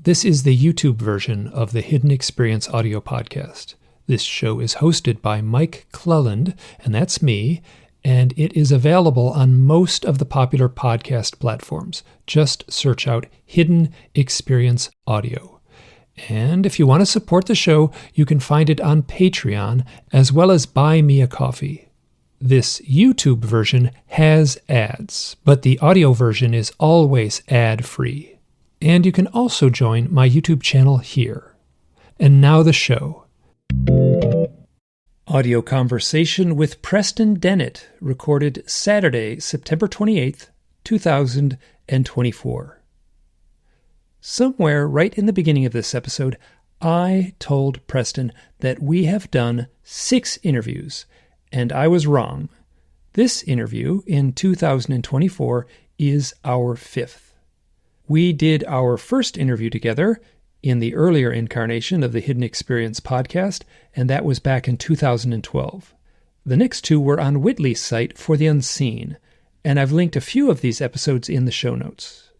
This is the YouTube version of the Hidden Experience audio podcast. This show is hosted by Mike Cleland, and that's me, and it is available on most of the popular podcast platforms. Just search out Hidden Experience Audio. And if you want to support the show, you can find it on Patreon, as well as Buy Me a Coffee. This YouTube version has ads, but the audio version is always ad-free. And you can also join my YouTube channel here. And now the show. Audio conversation with Preston Dennett, recorded Saturday, September 28th, 2024. Somewhere right in the beginning of this episode, I told Preston that we have done 6 interviews, and I was wrong. This interview in 2024 is our 5th. We did our first interview together in the earlier incarnation of the Hidden Experience podcast, and that was back in 2012. The next 2 were on Whitley's site for the unseen, and I've linked a few of these episodes in the show notes.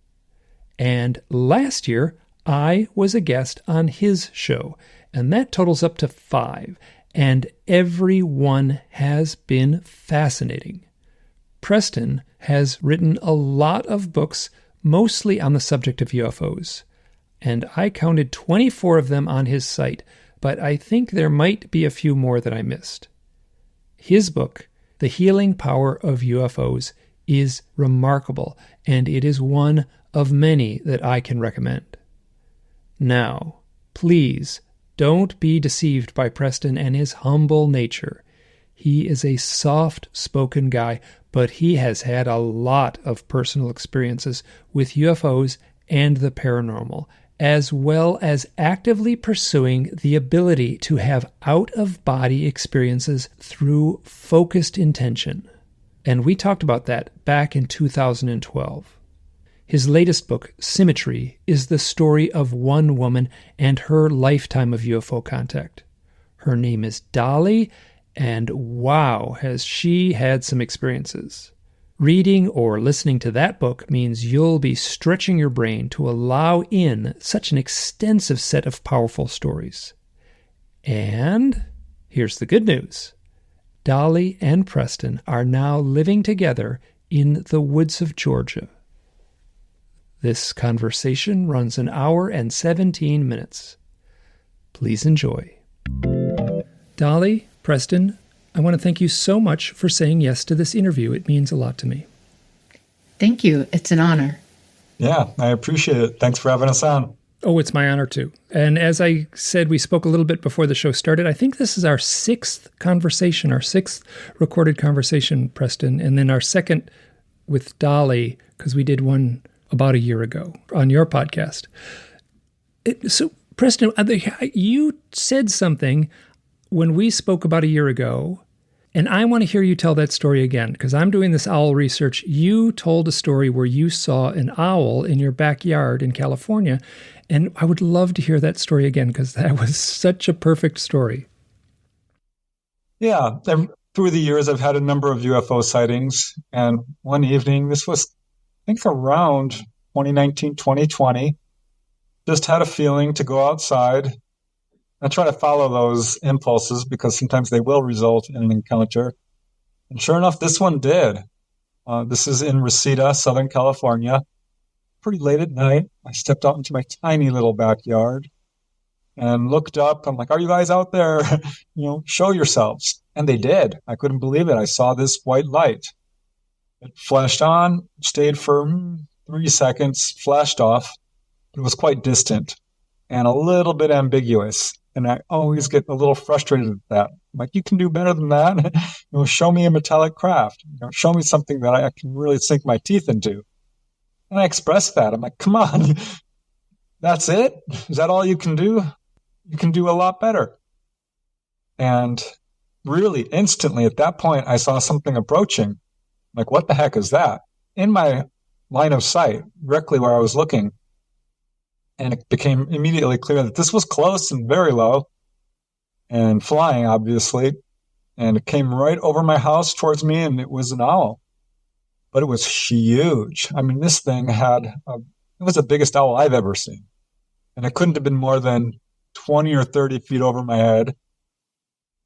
And last year, I was a guest on his show, and that totals up to 5, and every one has been fascinating. Preston has written a lot of books mostly on the subject of UFOs, and I counted 24 of them on his site, but I think there might be a few more that I missed. His book, The Healing Power of UFOs, is remarkable, and it is one of many that I can recommend. Now, please don't be deceived by Preston and his humble nature. He is a soft-spoken guy, but he has had a lot of personal experiences with UFOs and the paranormal, as well as actively pursuing the ability to have out-of-body experiences through focused intention. And we talked about that back in 2012. His latest book, Symmetry, is the story of one woman and her lifetime of UFO contact. Her name is Dolly, and wow, has she had some experiences. Reading or listening to that book means you'll be stretching your brain to allow in such an extensive set of powerful stories. And here's the good news. Dolly and Preston are now living together in the woods of Georgia. This conversation runs an hour and 17 minutes. Please enjoy. Dolly, Preston, I want to thank you so much for saying yes to this interview. It means a lot to me. Thank you. It's an honor. Yeah, I appreciate it. Thanks for having us on. Oh, it's my honor too. And as I said, we spoke a little bit before the show started. I think this is our 6th conversation, our 6th recorded conversation, Preston, and then our 2nd with Dolly, because we did one about a year ago on your podcast. So, Preston, you said something when we spoke about a year ago, and I want to hear you tell that story again, because I'm doing this owl research. You told a story where you saw an owl in your backyard in California, and I would love to hear that story again, because that was such a perfect story. Yeah, through the years, I've had a number of UFO sightings, and one evening, this was, I think, around 2019, 2020, just had a feeling to go outside. I try to follow those impulses because sometimes they will result in an encounter. And sure enough, this one did. This is in Reseda, Southern California. Pretty late at night. I stepped out into my tiny little backyard and looked up. I'm like, are you guys out there? Show yourselves. And they did. I couldn't believe it. I saw this white light. It flashed on, stayed for 3 seconds, flashed off. It was quite distant and a little bit ambiguous. And I always get a little frustrated at that. I'm like, you can do better than that. Show me a metallic craft. Show me something that I can really sink my teeth into. And I expressed that. I'm like, come on, that's it? Is that all you can do? You can do a lot better. And really instantly at that point, I saw something approaching. I'm like, what the heck is that? In my line of sight, directly where I was looking. And it became immediately clear that this was close and very low and flying, obviously. And it came right over my house towards me, and it was an owl. But it was huge. I mean, this thing it was the biggest owl I've ever seen. and it couldn't have been more than 20 or 30 feet over my head,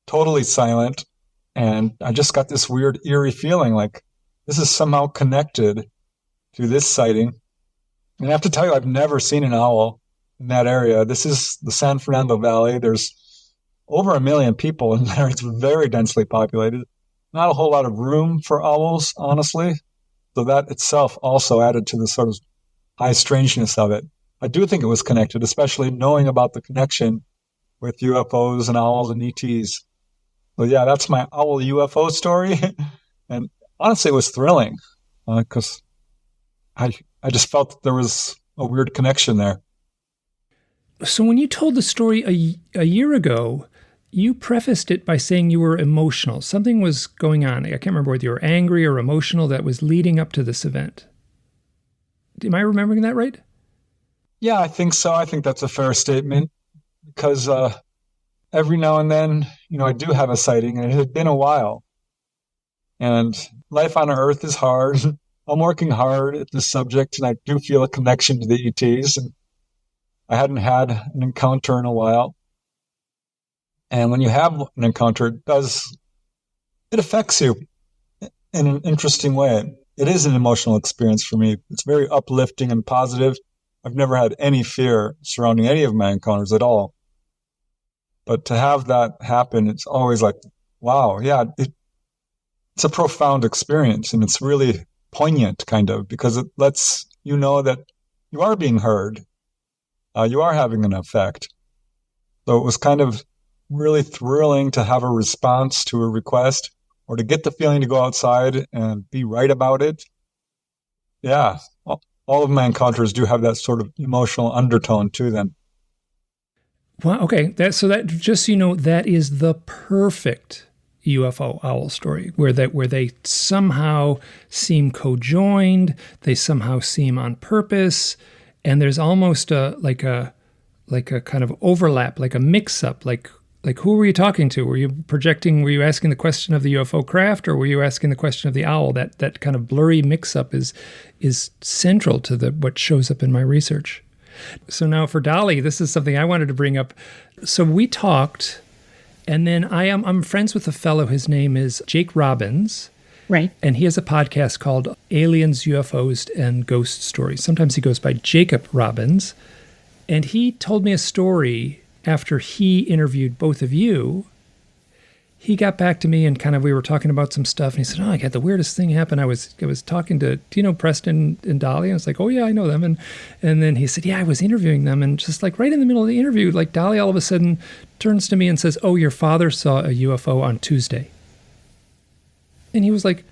totally silent. And I just got this weird, eerie feeling like this is somehow connected to this sighting. And I have to tell you, I've never seen an owl in that area. This is the San Fernando Valley. There's over 1 million people in there. It's very densely populated. Not a whole lot of room for owls, honestly. So that itself also added to the sort of high strangeness of it. I do think it was connected, especially knowing about the connection with UFOs and owls and ETs. So yeah, that's my owl UFO story. And honestly, it was thrilling because I just felt that there was a weird connection there. So when you told the story a year ago, you prefaced it by saying you were emotional. Something was going on. I can't remember whether you were angry or emotional that was leading up to this event. Am I remembering that right? Yeah, I think so. I think that's a fair statement because every now and then, I do have a sighting, and it had been a while. And life on Earth is hard. I'm working hard at this subject, and I do feel a connection to the ETs. And I hadn't had an encounter in a while. And when you have an encounter, it affects you in an interesting way. It is an emotional experience for me. It's very uplifting and positive. I've never had any fear surrounding any of my encounters at all. But to have that happen, it's always like, wow, yeah, it's a profound experience. And it's really poignant, kind of, because it lets you know that you are being heard. You are having an effect. So it was kind of really thrilling to have a response to a request or to get the feeling to go outside and be right about it. Yeah, all of my encounters do have that sort of emotional undertone to them. Well, okay. That just so you know, that is the perfect UFO owl story where they somehow seem co-joined, they somehow seem on purpose, and there's almost a kind of overlap, like a mix-up, like who were you talking to? Were you asking the question of the UFO craft, or were you asking the question of the owl? That kind of blurry mix-up is central to what shows up in my research. So now for Dolly, this is something I wanted to bring up. So we talked, and then I'm friends with a fellow. His name is Jake Robbins. Right. And he has a podcast called Aliens, UFOs, and Ghost Stories. Sometimes he goes by Jacob Robbins. And he told me a story after he interviewed both of you. He got back to me and we were talking about some stuff, and he said, I had the weirdest thing happen. I was talking to, do you know Preston and Dolly? And I was like, oh yeah, I know them. And then he said, yeah, I was interviewing them. And just like right in the middle of the interview, like Dolly all of a sudden turns to me and says, oh, your father saw a UFO on Tuesday. And he was like,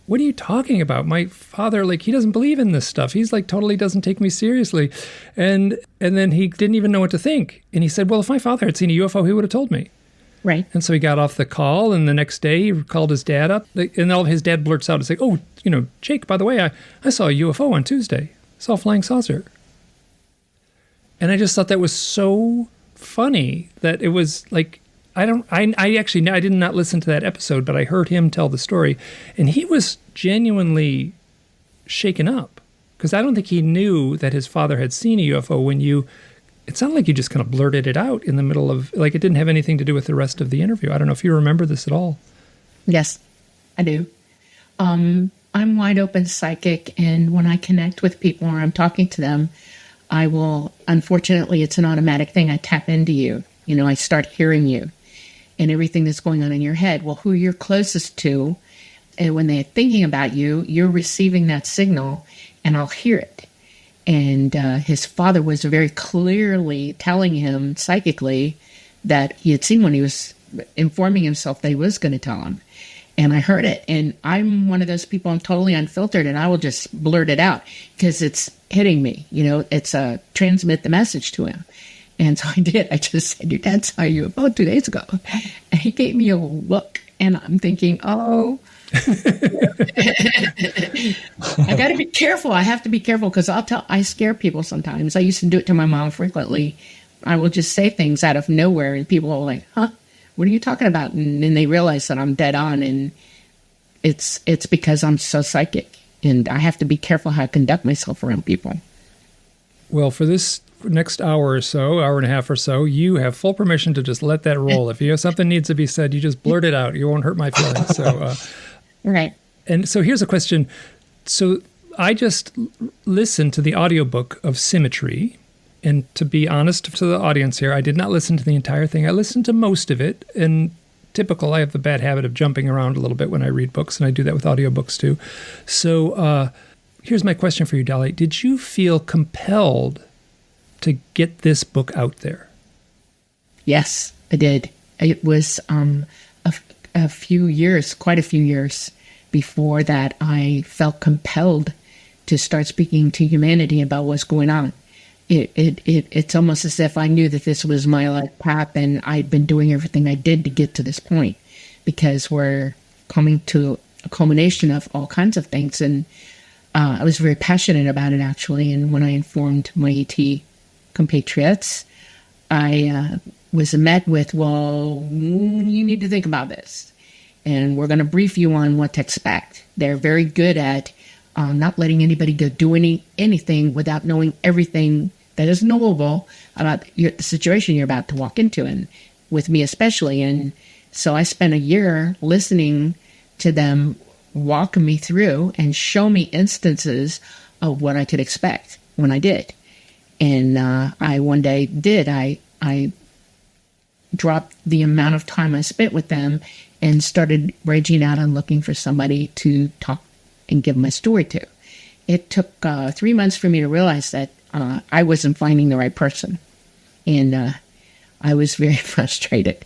what are you talking about? My father, he doesn't believe in this stuff. He's totally doesn't take me seriously. And then he didn't even know what to think. And he said, well, if my father had seen a UFO, he would have told me. Right. And so he got off the call, and the next day he called his dad up, and all of his dad blurts out and say, oh, Jake, by the way, I saw a UFO on Tuesday. I saw a flying saucer. And I just thought that was so funny that it was I did not listen to that episode, but I heard him tell the story, and he was genuinely shaken up because I don't think he knew that his father had seen a UFO it sounded like you just kind of blurted it out in the middle of, it didn't have anything to do with the rest of the interview. I don't know if you remember this at all. Yes, I do. I'm wide open psychic, and when I connect with people or I'm talking to them, I will, unfortunately, it's an automatic thing. I tap into you. I start hearing you and everything that's going on in your head. Well, who you're closest to, and when they're thinking about you, you're receiving that signal, and I'll hear it. And his father was very clearly telling him psychically that he had seen one. He was informing himself that he was going to tell him. And I heard it. And I'm one of those people, I'm totally unfiltered, and I will just blurt it out because it's hitting me. It's transmit the message to him. And so I did. I just said, your dad saw you about 2 days ago. And he gave me a look, and I'm thinking, oh. I got to be careful. I have to be careful because I scare people sometimes. I used to do it to my mom frequently. I will just say things out of nowhere, and people are like, huh, what are you talking about? And then they realize that I'm dead on, and it's because I'm so psychic, and I have to be careful how I conduct myself around people. Well, for this next hour or so, hour and a half or so, you have full permission to just let that roll. If you have something needs to be said, you just blurt it out. You won't hurt my feelings. So, Right. And so here's a question. So I just listened to the audiobook of Symmetry. And to be honest to the audience here, I did not listen to the entire thing. I listened to most of it. And typical, I have the bad habit of jumping around a little bit when I read books, and I do that with audiobooks too. So here's my question for you, Dolly. Did you feel compelled to get this book out there? Yes, I did. It was a few years, quite a few years before that, I felt compelled to start speaking to humanity about what's going on. It's almost as if I knew that this was my life path, and I'd been doing everything I did to get to this point, because we're coming to a culmination of all kinds of things. And I was very passionate about it, actually. And when I informed my ET compatriots, I was met with, well, you need to think about this, and we're going to brief you on what to expect. They're very good at not letting anybody do anything without knowing everything that is knowable about the situation you're about to walk into, and with me especially. And so I spent a year listening to them walk me through and show me instances of what I could expect when I did. And I one day did. I dropped the amount of time I spent with them and started raging out and looking for somebody to talk and give my story to. It took 3 months for me to realize that I wasn't finding the right person. And I was very frustrated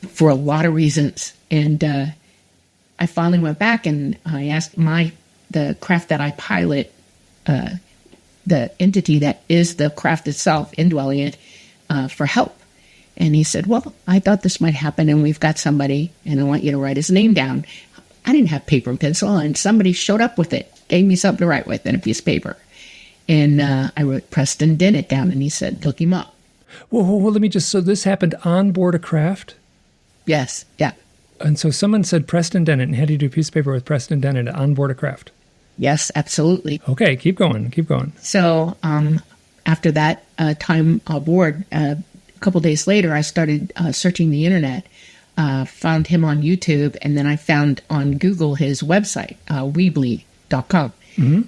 for a lot of reasons. And I finally went back and I asked the craft that I pilot, the entity that is the craft itself, indwelling it, for help. And he said, well, I thought this might happen, and we've got somebody, and I want you to write his name down. I didn't have paper and pencil, and somebody showed up with it, gave me something to write with and a piece of paper. And I wrote Preston Dennett down, and he said, look him up. Well, let me just, so this happened on board a craft? Yes, yeah. And so someone said Preston Dennett and had you do a piece of paper with Preston Dennett on board a craft? Yes, absolutely. Okay, keep going. So after that time aboard, a couple days later, I started searching the internet, found him on YouTube, and then I found on Google his website, Weebly.com. Mm-hmm.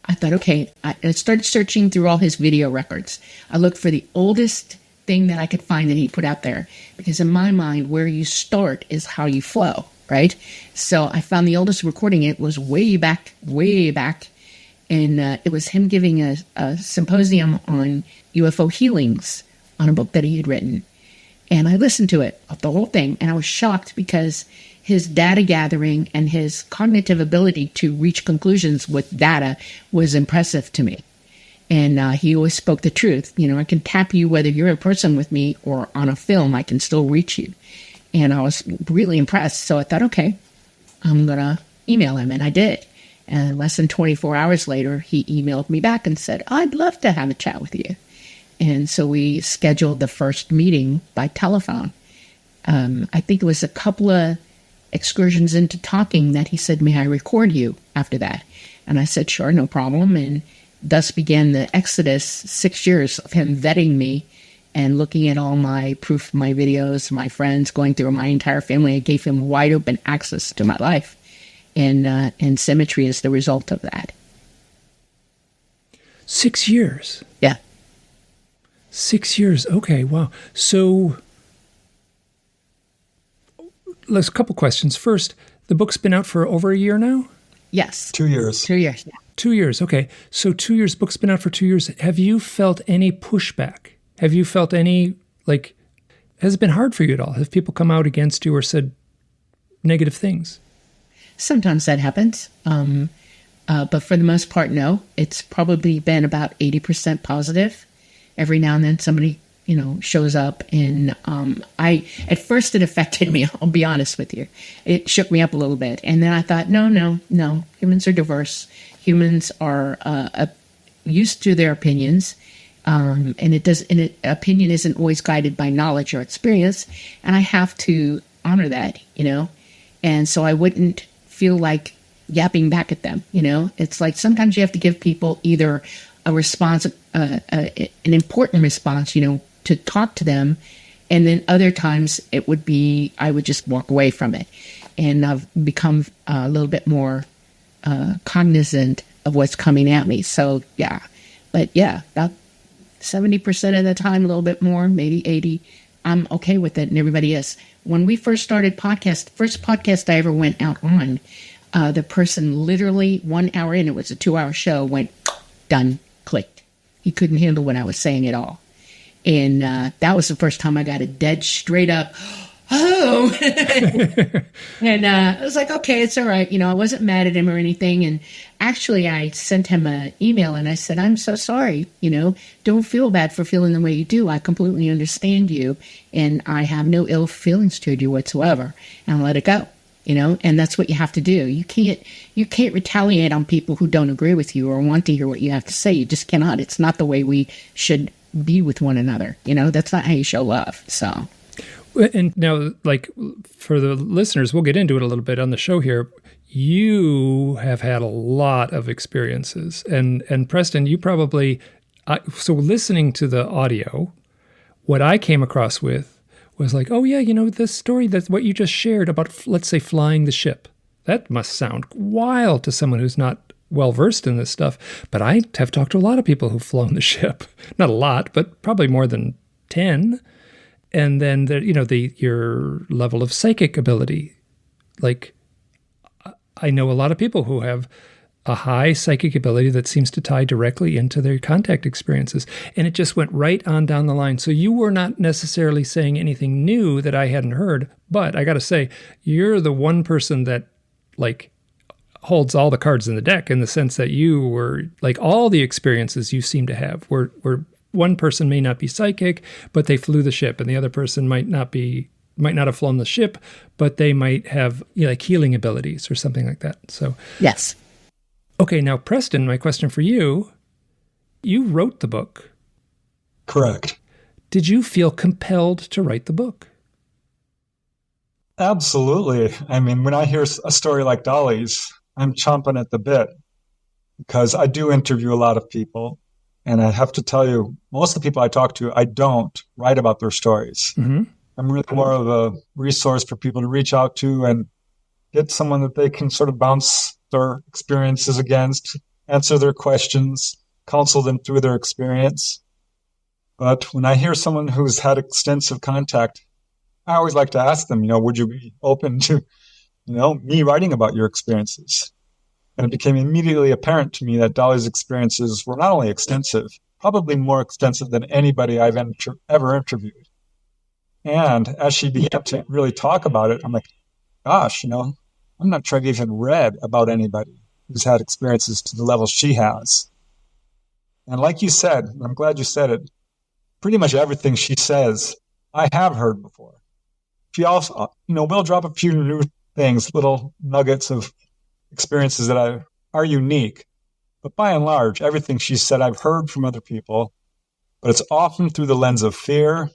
I thought, okay, I started searching through all his video records. I looked for the oldest thing that I could find that he put out there, because in my mind, where you start is how you flow, right? So I found the oldest recording. It was way back, and it was him giving a symposium on UFO healings on a book that he had written. And I listened to it, the whole thing, and I was shocked because his data gathering and his cognitive ability to reach conclusions with data was impressive to me. And he always spoke the truth. You know, I can tap you whether you're in person with me or on a film, I can still reach you. And I was really impressed. So I thought, okay, I'm going to email him. And I did. And less than 24 hours later, he emailed me back and said, I'd love to have a chat with you. And so we scheduled the first meeting by telephone. I think it was a couple of excursions into talking that he said, may I record you after that? And I said, sure, no problem. And thus began the exodus, 6 years of him vetting me and looking at all my proof, my videos, my friends, going through my entire family. I gave him wide open access to my life. And Symmetry is the result of that. 6 years? Yeah. 6 years. Okay, wow. So let's a couple questions. First, the book's been out for over a year now? Yes. 2 years. 2 years, yeah. 2 years, okay. So 2 years, book's been out for 2 years. Have you felt any pushback? Have you felt any, has it been hard for you at all? Have people come out against you or said negative things? Sometimes that happens. But for the most part, no. It's probably been about 80% positive. Every now and then somebody, shows up. And at first it affected me, I'll be honest with you. It shook me up a little bit. And then I thought, no. Humans are diverse. Humans are used to their opinions. And opinion isn't always guided by knowledge or experience. And I have to honor that, And so I wouldn't feel like yapping back at them. It's like sometimes you have to give people either a response, an important response, to talk to them. And then other times it would be, I would just walk away from it. And I've become a little bit more cognizant of what's coming at me. So, yeah. But yeah, about 70% of the time, a little bit more, maybe 80, I'm okay with it. And everybody is. When we first started first podcast I ever went out on, the person literally 1 hour in, it was a 2-hour show, went done, clicked. He couldn't handle what I was saying at all. And that was the first time I got a dead straight up, oh. And I was like, okay, it's all right. I wasn't mad at him or anything. And actually, I sent him an email and I said, I'm so sorry. Don't feel bad for feeling the way you do. I completely understand you. And I have no ill feelings toward you whatsoever. And let it go. And that's what you have to do. You can't retaliate on people who don't agree with you or want to hear what you have to say. You just cannot. It's not the way we should be with one another. That's not how you show love. So. And now, like, for the listeners, we'll get into it a little bit on the show here. You have had a lot of experiences. And Preston, you probably, so listening to the audio, what I came across with was like, oh yeah, this story, that's what you just shared about, let's say, flying the ship. That must sound wild to someone who's not well-versed in this stuff. But I have talked to a lot of people who've flown the ship. Not a lot, but probably more than 10. And then, your level of psychic ability. Like, I know a lot of people who have a high psychic ability that seems to tie directly into their contact experiences. And it just went right on down the line. So you were not necessarily saying anything new that I hadn't heard. But I got to say, you're the one person that, like, holds all the cards in the deck, in the sense that you were, like, all the experiences you seem to have were one person may not be psychic, but they flew the ship, and the other person might not have flown the ship, but they might have like healing abilities or something like that. So yes. Okay, now Preston, my question for you: you wrote the book, correct? Did you feel compelled to write the book? Absolutely. I mean, when I hear a story like Dolly's, I'm chomping at the bit, because I do interview a lot of people. And I have to tell you, most of the people I talk to, I don't write about their stories. Mm-hmm. I'm really more of a resource for people to reach out to and get someone that they can sort of bounce their experiences against, answer their questions, counsel them through their experience. But when I hear someone who's had extensive contact, I always like to ask them, would you be open to, me writing about your experiences? And it became immediately apparent to me that Dolly's experiences were not only extensive, probably more extensive than anybody I've ever interviewed. And as she began to really talk about it, I'm like, gosh, I'm not sure I've even read about anybody who's had experiences to the level she has. And like you said, I'm glad you said it, pretty much everything she says, I have heard before. She also, will drop a few new things, little nuggets of experiences that are unique. But by and large, everything she said I've heard from other people, but it's often through the lens of fear.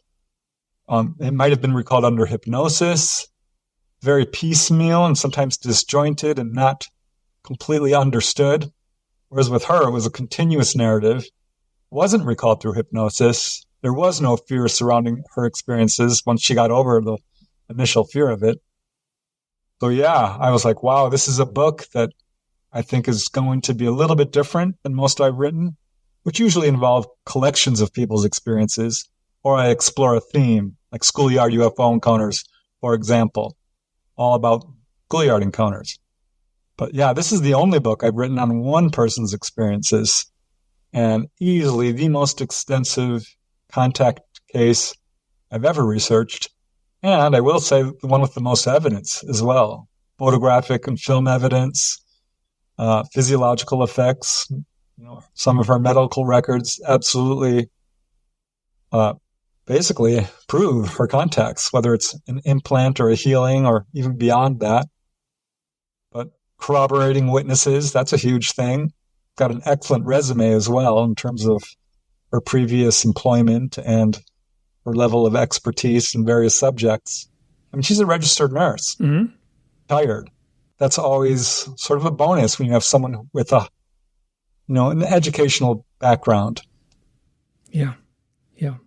It might have been recalled under hypnosis, very piecemeal and sometimes disjointed and not completely understood. Whereas with her, it was a continuous narrative. It wasn't recalled through hypnosis. There was no fear surrounding her experiences once she got over the initial fear of it. So yeah, I was like, wow, this is a book that I think is going to be a little bit different than most I've written, which usually involve collections of people's experiences, or I explore a theme, like schoolyard UFO encounters, for example, all about schoolyard encounters. But yeah, this is the only book I've written on one person's experiences, and easily the most extensive contact case I've ever researched. And I will say the one with the most evidence as well. Photographic and film evidence, physiological effects. Some of her medical records absolutely basically prove her contacts, whether it's an implant or a healing or even beyond that. But corroborating witnesses, that's a huge thing. Got an excellent resume as well in terms of her previous employment and her level of expertise in various subjects. I mean, she's a registered nurse, retired. that's always sort of a bonus when you have someone with an educational background. Yeah. Yeah.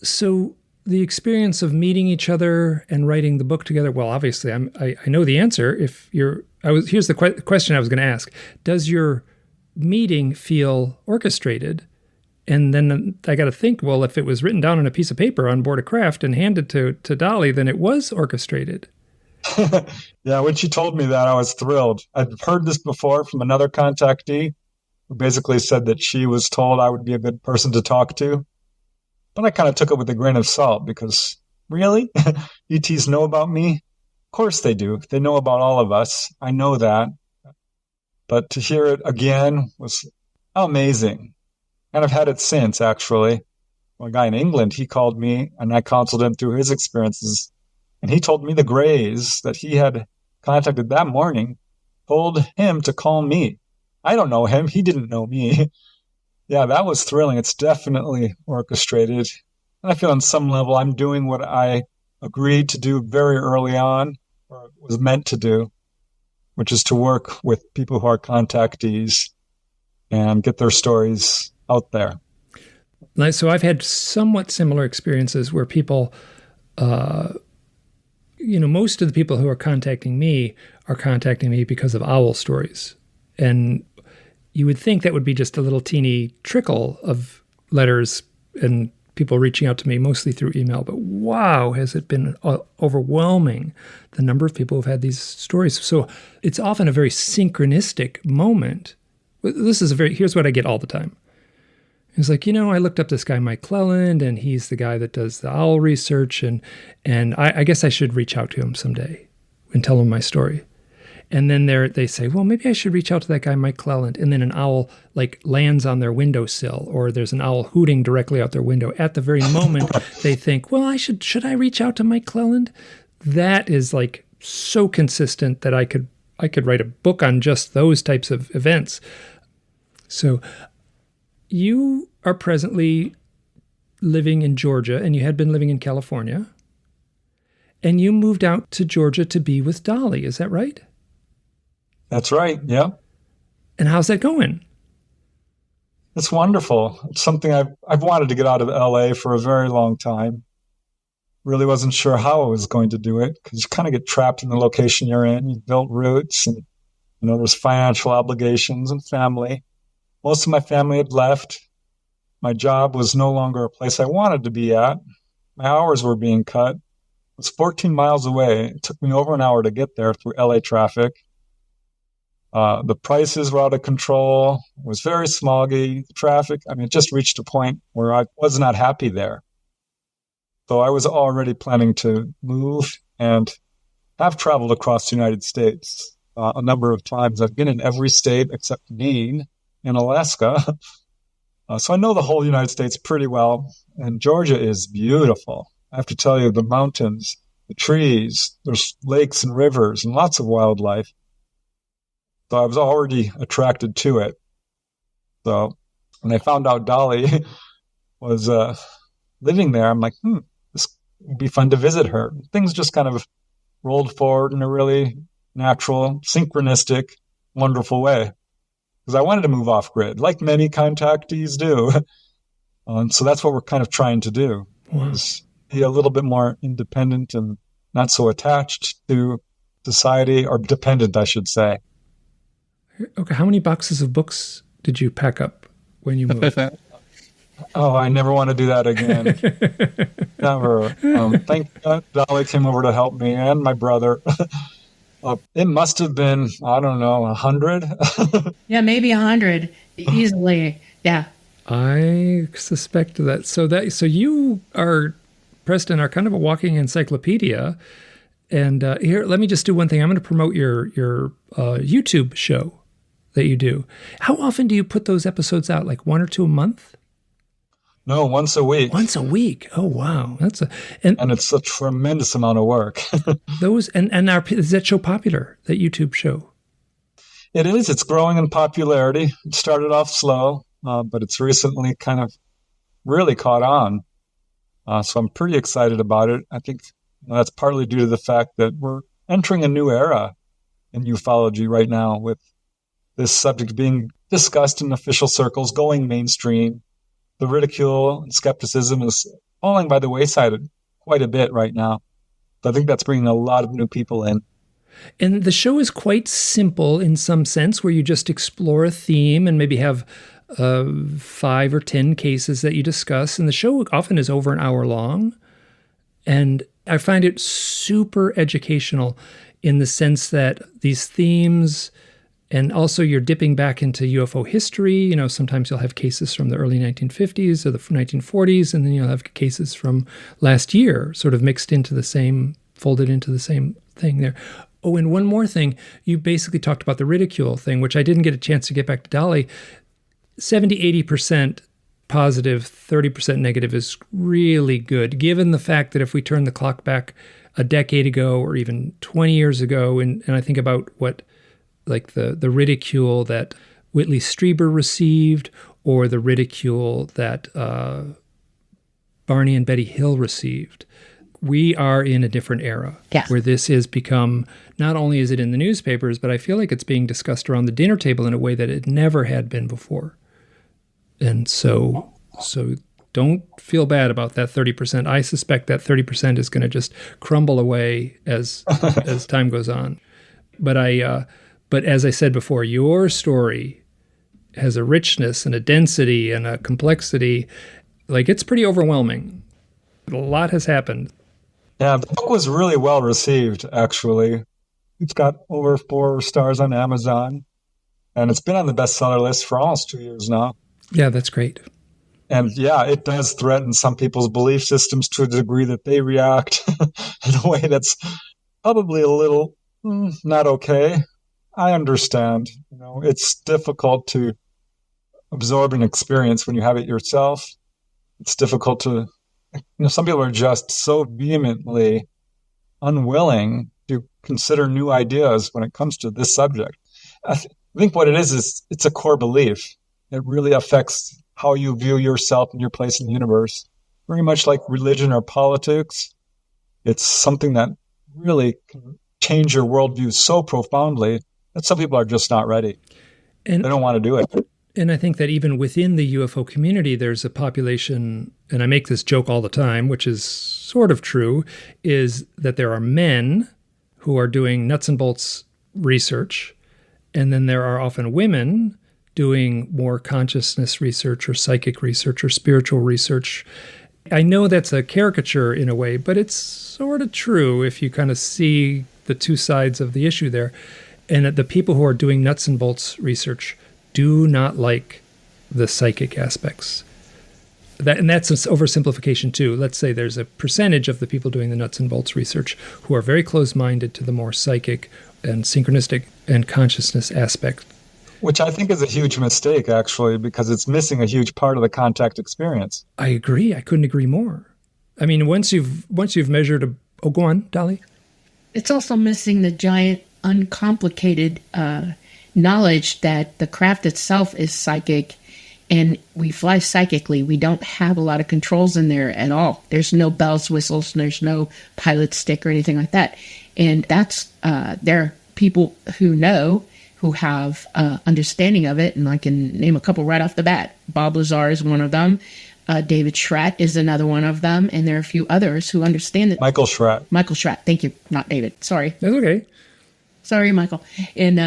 So the experience of meeting each other and writing the book together, well, obviously I know the answer. Here's the question I was going to ask. Does your meeting feel orchestrated? And then I got to think, well, if it was written down on a piece of paper on board a craft and handed to Dolly, then it was orchestrated. Yeah, when she told me that, I was thrilled. I've heard this before from another contactee who basically said that she was told I would be a good person to talk to. But I kind of took it with a grain of salt because, really? ETs know about me? Of course they do. They know about all of us. I know that. But to hear it again was amazing. And I've had it since, actually. One guy in England, he called me and I counseled him through his experiences. And he told me the Greys that he had contacted that morning told him to call me. I don't know him. He didn't know me. Yeah, that was thrilling. It's definitely orchestrated. And I feel on some level I'm doing what I agreed to do very early on, or was meant to do, which is to work with people who are contactees and get their stories out there. So I've had somewhat similar experiences where people, most of the people who are contacting me because of owl stories. And you would think that would be just a little teeny trickle of letters and people reaching out to me mostly through email. But wow, has it been overwhelming, the number of people who've had these stories. So it's often a very synchronistic moment. Here's what I get all the time. It's like, I looked up this guy, Mike Cleland, and he's the guy that does the owl research. And I guess I should reach out to him someday and tell him my story. And then they say, well, maybe I should reach out to that guy, Mike Cleland. And then an owl lands on their windowsill, or there's an owl hooting directly out their window. At the very moment, they think, well, should I reach out to Mike Cleland? That is so consistent that I could write a book on just those types of events. So you are presently living in Georgia, and you had been living in California, and you moved out to Georgia to be with Dolly. Is that right? That's right. Yeah. And how's that going? It's wonderful. It's something I've wanted to get out of LA for a very long time. Really wasn't sure how I was going to do it because you kind of get trapped in the location you're in. You've built roots and, there's financial obligations and family. Most of my family had left. My job was no longer a place I wanted to be at. My hours were being cut. It was 14 miles away. It took me over an hour to get there through LA traffic. The prices were out of control. It was very smoggy. The traffic, it just reached a point where I was not happy there. So I was already planning to move and have traveled across the United States a number of times. I've been in every state except Maine and Alaska. So I know the whole United States pretty well. And Georgia is beautiful. I have to tell you, the mountains, the trees, there's lakes and rivers and lots of wildlife. So I was already attracted to it. So when I found out Dolly was living there, I'm like, this would be fun to visit her. Things just kind of rolled forward in a really natural, synchronistic, wonderful way. Because I wanted to move off grid, like many contactees do. And so that's what we're kind of trying to do, is be a little bit more independent and not so attached to society, or dependent, I should say. Okay, how many boxes of books did you pack up when you moved? Oh, I never want to do that again. Never. Thank God Dolly came over to help me and my brother. It must have been, 100. Yeah, maybe 100 easily. Yeah. I suspect that. So you Preston, are kind of a walking encyclopedia. And here, let me just do one thing. I'm going to promote your YouTube show that you do. How often do you put those episodes out? Like 1 or 2 a month? No, once a week. Once a week. Oh, wow. And it's a tremendous amount of work. Is that show popular, that YouTube show? It is. It's growing in popularity. It started off slow, but it's recently kind of really caught on. So I'm pretty excited about it. I think that's partly due to the fact that we're entering a new era in ufology right now, with this subject being discussed in official circles, going mainstream. The ridicule and skepticism is falling by the wayside quite a bit right now. So I think that's bringing a lot of new people in. And the show is quite simple in some sense, where you just explore a theme and maybe have 5 or 10 cases that you discuss. And the show often is over an hour long. And I find it super educational in the sense that these themes, and also you're dipping back into UFO history. You know, sometimes you'll have cases from the early 1950s or the 1940s, and then you'll have cases from last year sort of mixed into the same, folded into the same thing there. Oh, and one more thing. You basically talked about the ridicule thing, which I didn't get a chance to get back to Dolly. 70-80% positive, 30% negative is really good, given the fact that if we turn the clock back a decade ago or even 20 years ago, and I think about what, like the ridicule that Whitley Strieber received, or the ridicule that Barney and Betty Hill received, we are in a different era where this has become, not only is it in the newspapers, but I feel like it's being discussed around the dinner table in a way that it never had been before. And so don't feel bad about that 30%. I suspect that 30% is going to just crumble away as time goes on. But as I said before, your story has a richness and a density and a complexity. Like, it's pretty overwhelming. A lot has happened. Yeah, the book was really well received, actually. It's got over 4 stars on Amazon, and it's been on the bestseller list for almost 2 years now. Yeah, that's great. And yeah, it does threaten some people's belief systems to a degree that they react in a way that's probably a little not okay. I understand. You know, it's difficult to absorb an experience when you have it yourself. It's difficult to, some people are just so vehemently unwilling to consider new ideas when it comes to this subject. I think what it is it's a core belief. It really affects how you view yourself and your place in the universe. Very much like religion or politics. It's something that really can change your worldview so profoundly that some people are just not ready. And they don't want to do it. And I think that even within the UFO community, there's a population, and I make this joke all the time, which is sort of true, is that there are men who are doing nuts and bolts research, and then there are often women doing more consciousness research or psychic research or spiritual research. I know that's a caricature in a way, but it's sort of true if you kind of see the two sides of the issue there. And that the people who are doing nuts and bolts research do not like the psychic aspects. And that's an oversimplification too. Let's say there's a percentage of the people doing the nuts and bolts research who are very close-minded to the more psychic and synchronistic and consciousness aspect. Which I think is a huge mistake, actually, because it's missing a huge part of the contact experience. I agree. I couldn't agree more. I mean, once you've measured go on, Dolly. It's also missing the giant, uncomplicated knowledge that the craft itself is psychic, and we fly psychically. We don't have a lot of controls in there at all. There's no bells, whistles, and there's no pilot stick or anything like that. And that's there are people who know, who have understanding of it, and I can name a couple right off the bat. Bob Lazar is one of them. David Schratt is another one of them, and there are a few others who understand it. Michael Schratt, thank you, not David. Sorry. That's okay. Sorry, Michael. And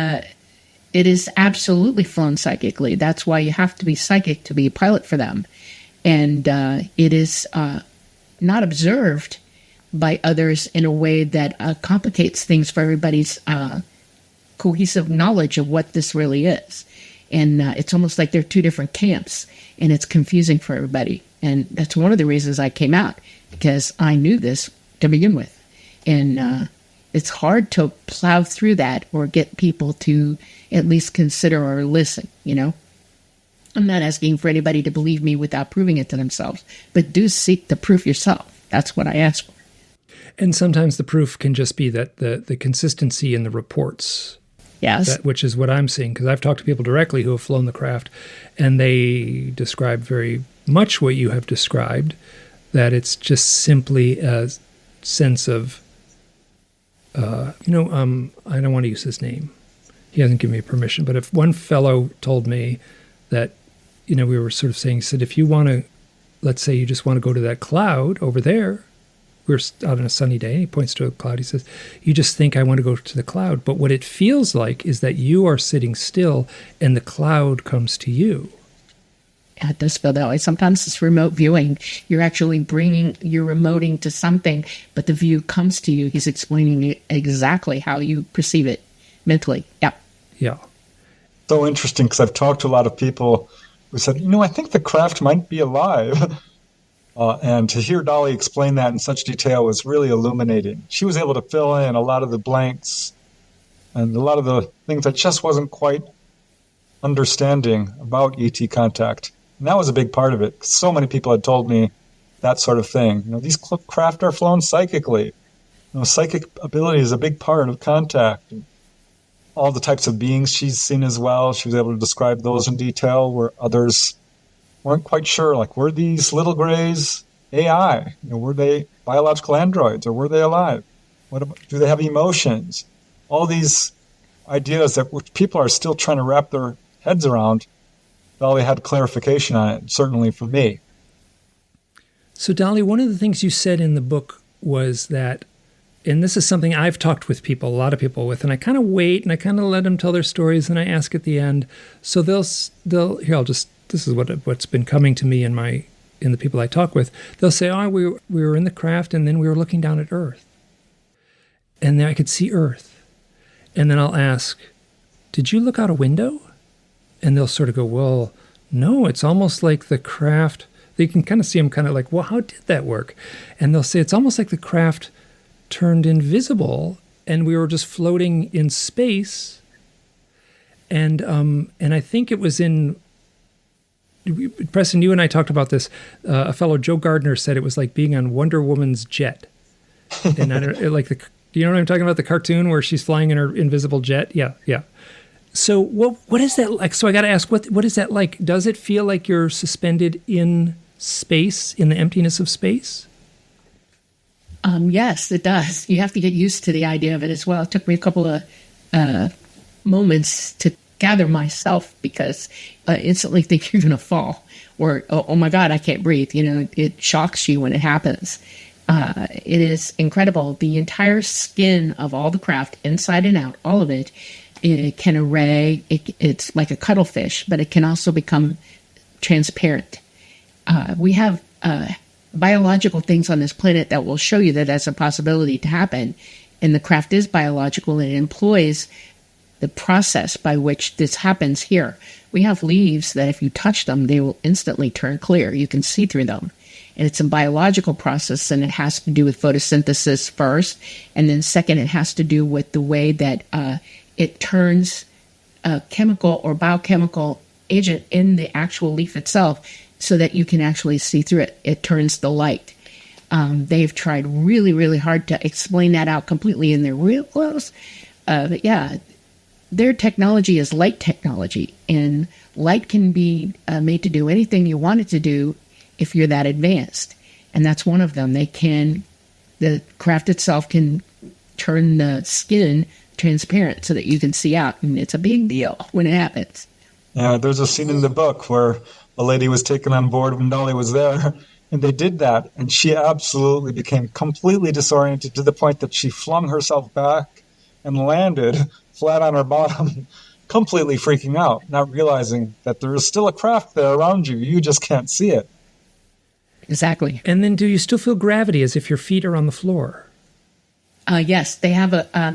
it is absolutely flown psychically. That's why you have to be psychic to be a pilot for them. And it is not observed by others in a way that complicates things for everybody's cohesive knowledge of what this really is. And it's almost like they're two different camps, and it's confusing for everybody. And that's one of the reasons I came out, because I knew this to begin with. And it's hard to plow through that or get people to at least consider or listen, you know. I'm not asking for anybody to believe me without proving it to themselves, but do seek the proof yourself. That's what I ask for. And sometimes the proof can just be that the consistency in the reports. Yes. Which is what I'm seeing, because I've talked to people directly who have flown the craft, and they describe very much what you have described, that it's just simply a sense of I don't want to use his name. He hasn't given me permission. But if one fellow told me that, we were sort of saying, he said, if you want to, let's say you just want to go to that cloud over there. We're out on a sunny day, and he points to a cloud. He says, you just think I want to go to the cloud. But what it feels like is that you are sitting still and the cloud comes to you. Yeah, it does feel that way. Sometimes it's remote viewing. You're actually you're remoting to something, but the view comes to you. He's explaining exactly how you perceive it mentally. Yeah. Yeah. So interesting, because I've talked to a lot of people who said, I think the craft might be alive. And to hear Dolly explain that in such detail was really illuminating. She was able to fill in a lot of the blanks and a lot of the things that just wasn't quite understanding about ET contact. And that was a big part of it. So many people had told me that sort of thing. These craft are flown psychically. Psychic ability is a big part of contact. And all the types of beings she's seen as well, she was able to describe those in detail, where others weren't quite sure, like, were these little grays AI? Were they biological androids, or were they alive? Do they have emotions? All these ideas that which people are still trying to wrap their heads around. Dolly had clarification on it, certainly for me. So, Dolly, one of the things you said in the book was that, and this is something I've talked with people, a lot of people with, and I kind of wait and I kind of let them tell their stories, and I ask at the end. So this is what's been coming to me in the people I talk with. They'll say, we were in the craft and then we were looking down at Earth. And then I could see Earth. And then I'll ask, did you look out a window? And they'll sort of go, well, no, it's almost like the craft, they can kind of see them kind of like, well, how did that work? And they'll say, it's almost like the craft turned invisible and we were just floating in space. And I think it was in, Preston, you and I talked about this. A fellow, Joe Gardner, said it was like being on Wonder Woman's jet. And I don't you know what I'm talking about? The cartoon where she's flying in her invisible jet? Yeah. So what is that like? So I got to ask, what is that like? Does it feel like you're suspended in space, in the emptiness of space? Yes, it does. You have to get used to the idea of it as well. It took me a couple of moments to gather myself, because I instantly think you're going to fall, or, oh my God, I can't breathe. It shocks you when it happens. It is incredible. The entire skin of all the craft, inside and out, all of it can array. It's like a cuttlefish, but it can also become transparent. We have biological things on this planet that will show you that that's a possibility to happen. And the craft is biological, and it employs the process by which this happens here. We have leaves that if you touch them, they will instantly turn clear. You can see through them. And it's a biological process, and it has to do with photosynthesis first. And then second, it has to do with the way that it turns a chemical or biochemical agent in the actual leaf itself so that you can actually see through it. It turns the light. They've tried really, really hard to explain that out completely in their real close. But yeah, their technology is light technology, and light can be made to do anything you want it to do if you're that advanced. And that's one of them. The craft itself can turn the skin transparent so that you can see out. And it's a big deal when it happens. Yeah, there's a scene in the book where a lady was taken on board when Dolly was there, and they did that, and she absolutely became completely disoriented to the point that she flung herself back and landed flat on her bottom, completely freaking out, not realizing that there is still a craft there around you. You just can't see it. Exactly. And then do you still feel gravity as if your feet are on the floor? Yes, they have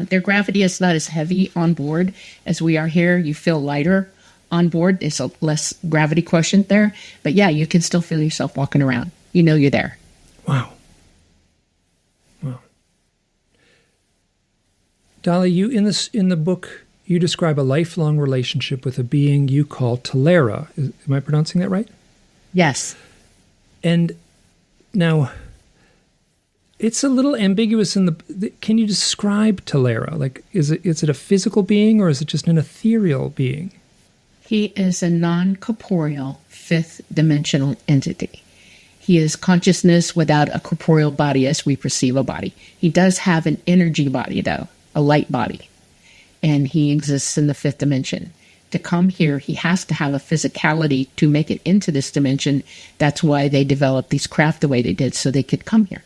their gravity is not as heavy on board as we are here. You feel lighter on board. There's a less gravity quotient there. But yeah, you can still feel yourself walking around. You know you're there. Wow. Dolly, you in the book, you describe a lifelong relationship with a being you call Talera. Am I pronouncing that right? Yes. And now, it's a little ambiguous in can you describe Talera? Like, is it a physical being, or is it just an ethereal being? He is a non-corporeal fifth dimensional entity. He is consciousness without a corporeal body as we perceive a body. He does have an energy body, though. a light body, and he exists in the fifth dimension. To come here, he has to have a physicality to make it into this dimension. That's why they developed these craft the way they did, so they could come here.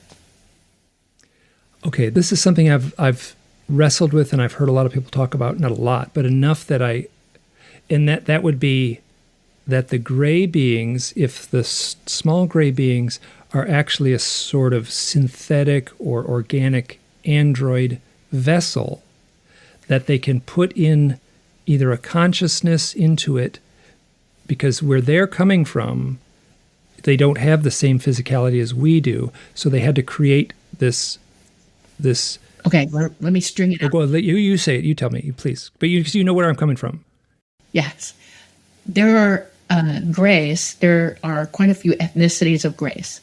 Okay, this is something I've wrestled with, and I've heard a lot of people talk about, not a lot, but enough that that would be that the gray beings, if the small gray beings are actually a sort of synthetic or organic android vessel, that they can put in either a consciousness into it, because where they're coming from, they don't have the same physicality as we do, so they had to create this. Okay, let me string it up. Well, you say it. You tell me, please. But you know where I'm coming from. Yes. There are grays. There are quite a few ethnicities of grays.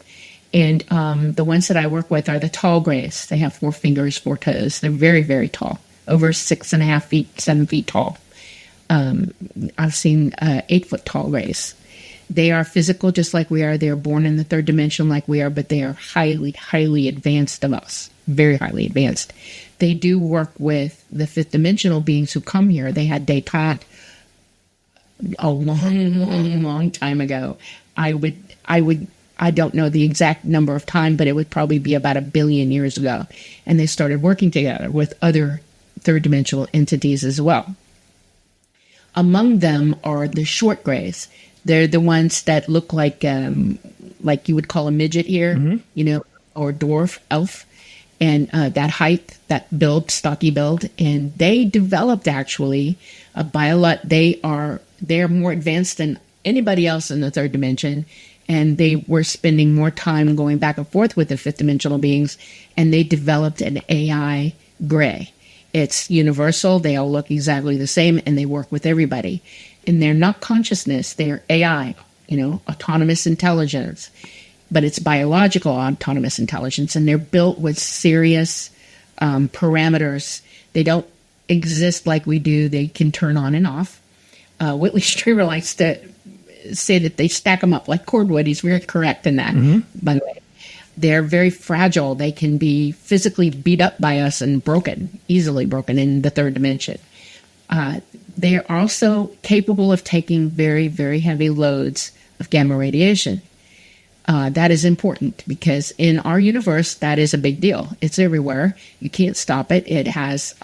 And the ones that I work with are the tall grays. They have 4 fingers, 4 toes. They're very, very tall, over 6.5 feet, 7 feet tall. I've seen 8-foot tall grays. They are physical just like we are. They're born in the third dimension like we are, but they are highly, highly advanced of us. Very highly advanced. They do work with the fifth dimensional beings who come here. They had détente a long, long time ago. I don't know the exact number of time, but it would probably be about 1 billion years ago. And they started working together with other third dimensional entities as well. Among them are the short grays. They're the ones that look like you would call a midget here, or dwarf, elf. And that height, that build, stocky build, and they developed actually they're more advanced than anybody else in the third dimension, and they were spending more time going back and forth with the fifth dimensional beings, and they developed an AI gray. It's universal, they all look exactly the same, and they work with everybody. And they're not consciousness, they're AI, autonomous intelligence. But it's biological autonomous intelligence, and they're built with serious parameters. They don't exist like we do. They can turn on and off. Whitley Strieber likes to say that they stack them up like cordwood. He's very correct in that, by the way. They're very fragile. They can be physically beat up by us and easily broken in the third dimension. They are also capable of taking very, very heavy loads of gamma radiation. That is important because in our universe, that is a big deal. It's everywhere. You can't stop it. It has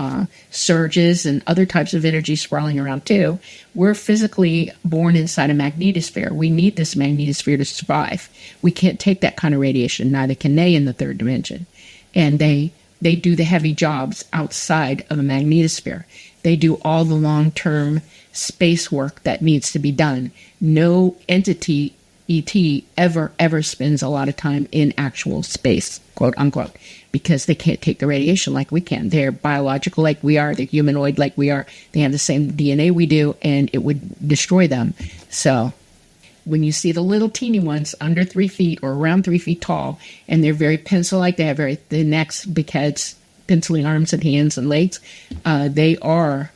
surges and other types of energy swirling around too. We're physically born inside a magnetosphere. We need this magnetosphere to survive. We can't take that kind of radiation. Neither can they in the third dimension. And they do the heavy jobs outside of a magnetosphere. They do all the long-term space work that needs to be done. No entity ET ever spends a lot of time in actual space, quote unquote, because they can't take the radiation like we can. They're biological like we are. They're humanoid like we are. They have the same DNA we do, and it would destroy them. So when you see the little teeny ones under 3 feet or around 3 feet tall, and they're very pencil-like, they have very thin necks, big heads, penciling arms and hands and legs, they are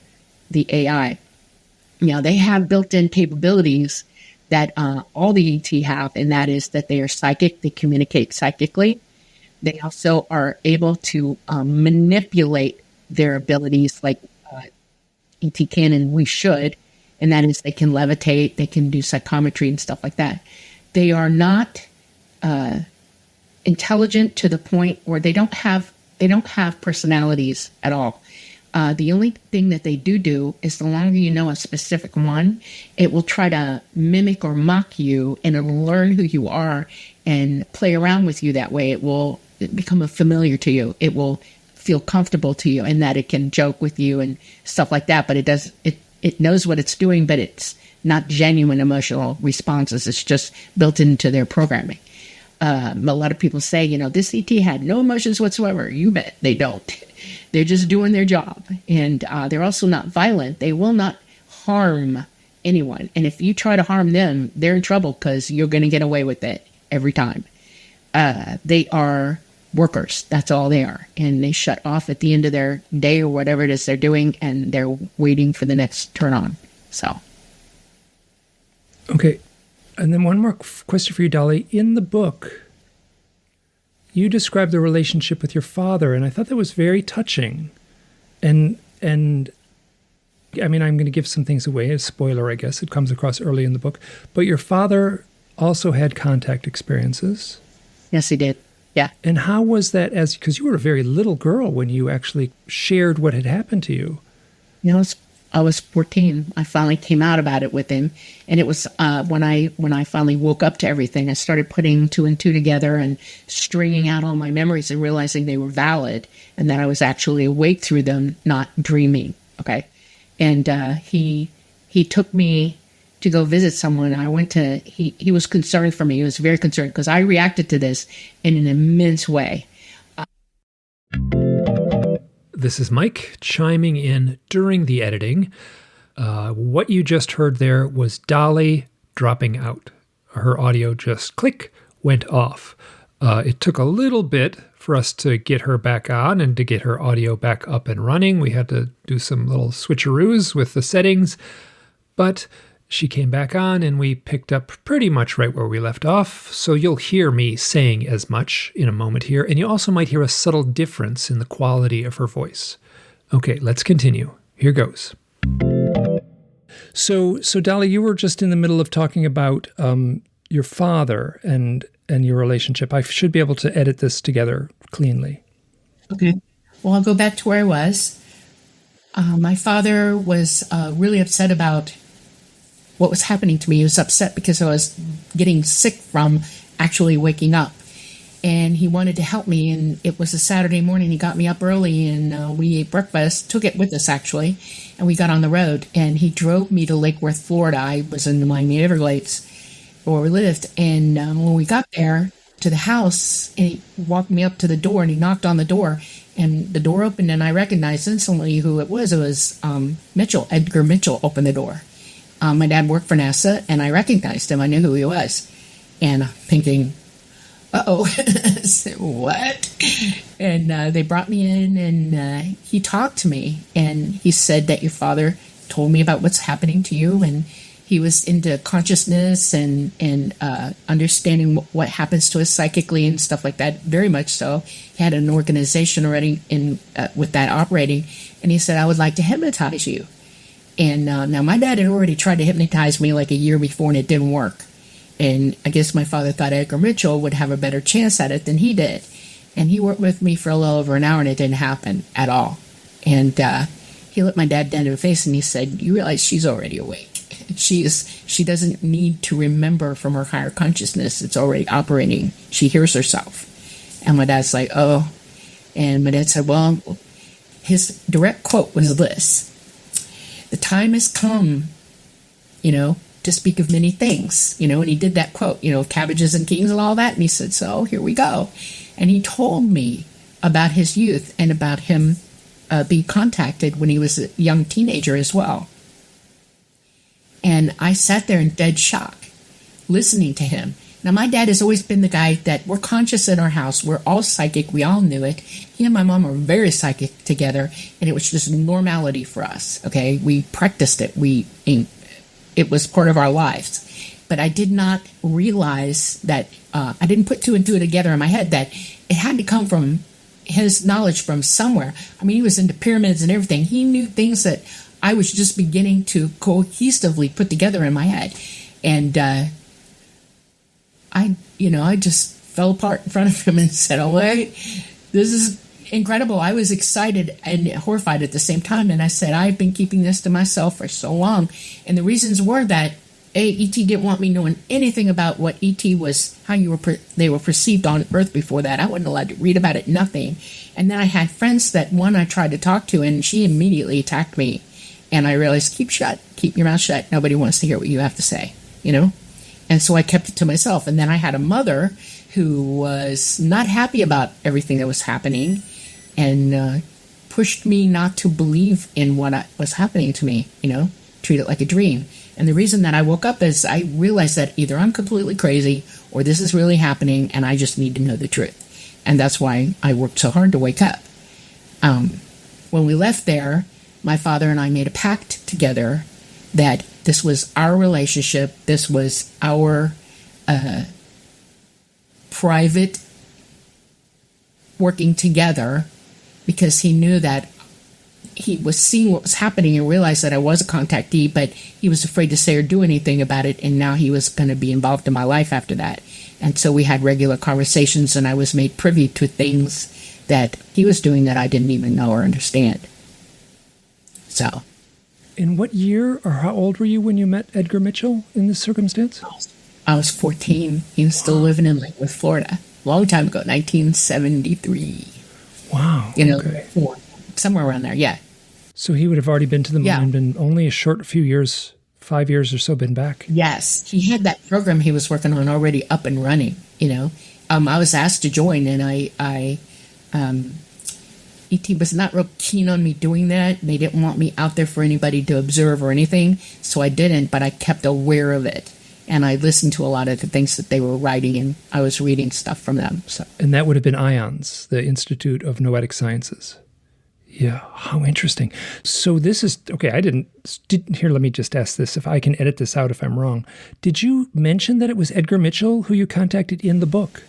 the AI. Now, they have built-in capabilities that all the ET have, and that is that they are psychic. They communicate psychically. They also are able to manipulate their abilities like ET can, and we should, and that is they can levitate, they can do psychometry and stuff like that. They are not intelligent to the point where they don't have personalities at all. The only thing that they do is the longer you know a specific one, it will try to mimic or mock you, and it'll learn who you are and play around with you that way. It will become familiar to you. It will feel comfortable to you, and that it can joke with you and stuff like that. But it knows what it's doing, but it's not genuine emotional responses. It's just built into their programming. A lot of people say, this ET had no emotions whatsoever. You bet they don't. They're just doing their job. And they're also not violent. They will not harm anyone. And if you try to harm them, they're in trouble because you're going to get away with it every time. They are workers. That's all they are. And they shut off at the end of their day or whatever it is they're doing, and they're waiting for the next turn on. So. Okay. And then one more question for you, Dolly. In the book, you described the relationship with your father, and I thought that was very touching. And I mean, I'm going to give some things away. A spoiler, I guess. It comes across early in the book. But your father also had contact experiences. Yes, he did. Yeah. And how was that because you were a very little girl when you actually shared what had happened to you? You know, I was 14. I finally came out about it with him. And it was when I finally woke up to everything, I started putting two and two together and stringing out all my memories and realizing they were valid and that I was actually awake through them, not dreaming. Okay. And he took me to go visit someone. I went to, he was concerned for me. He was very concerned because I reacted to this in an immense way. This is Mike chiming in during the editing. What you just heard there was Dolly dropping out. Her audio just click went off. It took a little bit for us to get her back on and to get her audio back up and running. We had to do some little switcheroos with the settings, but she came back on and we picked up pretty much right where we left off. So you'll hear me saying as much in a moment here, and you also might hear a subtle difference in the quality of her voice. Okay, let's continue. Here goes. So Dolly, you were just in the middle of talking about your father and your relationship. I should be able to edit this together cleanly. Okay. Well, I'll go back to where I was. My father was really upset about what was happening to me. He was upset because I was getting sick from actually waking up. And he wanted to help me. And it was a Saturday morning. He got me up early and we ate breakfast, took it with us actually. And we got on the road and he drove me to Lake Worth, Florida. I was in the Miami Everglades where we lived. And when we got there to the house, and he walked me up to the door and he knocked on the door and the door opened and I recognized instantly who it was. It was Mitchell, Edgar Mitchell opened the door. My dad worked for NASA and I recognized him. I knew who he was. And thinking, uh-oh, what? And they brought me in and he talked to me and he said that your father told me about what's happening to you and he was into consciousness and understanding what happens to us psychically and stuff like that, very much so. He had an organization already with that operating, and he said, I would like to hypnotize you. And now my dad had already tried to hypnotize me like a year before, and it didn't work. And I guess my father thought Edgar Mitchell would have a better chance at it than he did. And he worked with me for a little over an hour, and it didn't happen at all. And he looked my dad down in the face, and he said, you realize she's already awake. She doesn't need to remember from her higher consciousness. It's already operating. She hears herself. And my dad's like, oh. And my dad said, well, his direct quote was this: the time has come, to speak of many things, and he did that quote, cabbages and kings and all that. And he said, so here we go. And he told me about his youth and about him being contacted when he was a young teenager as well. And I sat there in dead shock, listening to him. Now, my dad has always been the guy that we're conscious in our house. We're all psychic. We all knew it. He and my mom were very psychic together, and it was just normality for us, okay? We practiced it. It was part of our lives. But I did not realize that, I didn't put two and two together in my head, that it had to come from his knowledge from somewhere. I mean, he was into pyramids and everything. He knew things that I was just beginning to cohesively put together in my head. And I just fell apart in front of him and said, oh, wait, this is incredible. I was excited and horrified at the same time. And I said, I've been keeping this to myself for so long. And the reasons were that, E.T. didn't want me knowing anything about what E.T. was, how they were perceived on Earth before that. I wasn't allowed to read about it, nothing. And then I had friends that one I tried to talk to, and she immediately attacked me. And I realized, keep your mouth shut. Nobody wants to hear what you have to say, And so I kept it to myself. And then I had a mother who was not happy about everything that was happening and pushed me not to believe in what was happening to me, treat it like a dream. And the reason that I woke up is I realized that either I'm completely crazy or this is really happening and I just need to know the truth. And that's why I worked so hard to wake up. When we left there, my father and I made a pact together that this was our relationship. This was our private working together, because he knew that he was seeing what was happening and realized that I was a contactee, but he was afraid to say or do anything about it. And now he was going to be involved in my life after that. And so we had regular conversations, and I was made privy to things that he was doing that I didn't even know or understand. So. In what year or how old were you when you met Edgar Mitchell in this circumstance? I was 14. He was still living in Lakewood, Florida. A long time ago, 1973. Wow. Okay. Somewhere around there, yeah. So he would have already been to the moon and been only a short few years, 5 years or so, been back. Yes. He had that program he was working on already up and running, I was asked to join, and ET was not real keen on me doing that. They didn't want me out there for anybody to observe or anything, so I didn't, but I kept aware of it. And I listened to a lot of the things that they were writing, and I was reading stuff from them. So. And that would have been IONS, the Institute of Noetic Sciences. Yeah, how interesting. So this is, okay, here, let me just ask this, if I can edit this out if I'm wrong. Did you mention that it was Edgar Mitchell who you contacted in the book?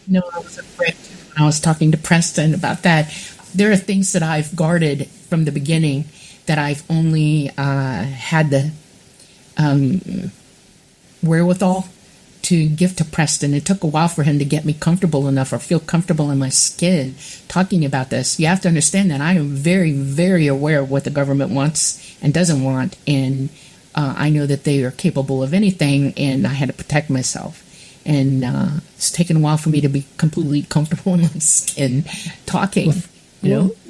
No, I was afraid to. When I was talking to Preston about that, there are things that I've guarded from the beginning that I've only had the wherewithal to give to Preston. It took a while for him to get me comfortable enough or feel comfortable in my skin talking about this. You have to understand that I am very, very aware of what the government wants and doesn't want, and I know that they are capable of anything, and I had to protect myself. And it's taken a while for me to be completely comfortable in my skin talking.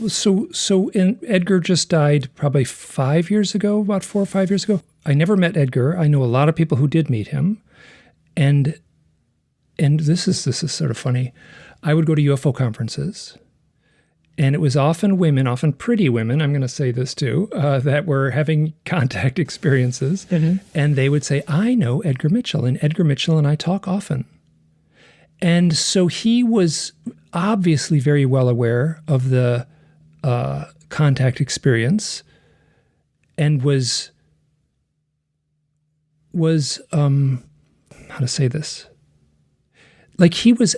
So Edgar just died probably 5 years ago, about 4 or 5 years ago. I never met Edgar. I know a lot of people who did meet him. And this is sort of funny. I would go to UFO conferences, and it was often women, often pretty women, I'm going to say this too, that were having contact experiences. Mm-hmm. And they would say, I know Edgar Mitchell, and Edgar Mitchell and I talk often. And so he was obviously very well aware of the contact experience, and was how to say this? Like he was,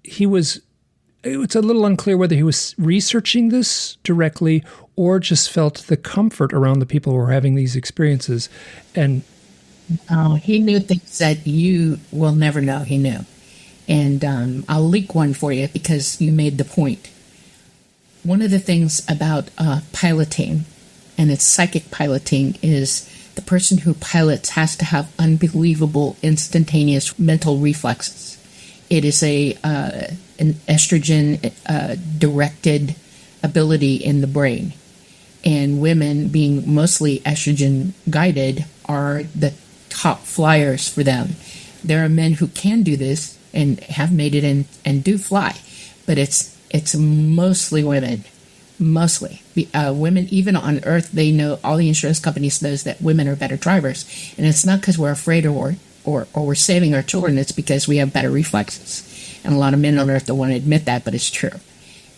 it's a little unclear whether he was researching this directly or just felt the comfort around the people who were having these experiences. And he knew things that you will never know he knew. And I'll leak one for you because you made the point. One of the things about piloting, and it's psychic piloting, is the person who pilots has to have unbelievable instantaneous mental reflexes. It is an estrogen directed ability in the brain. And women, being mostly estrogen guided, are the top flyers for them. There are men who can do this and have made it and do fly, but it's mostly women. Mostly. Women, even on Earth, they know, all the insurance companies knows that women are better drivers. And it's not because we're afraid or we're saving our children. It's because we have better reflexes. And a lot of men on Earth don't want to admit that, but it's true.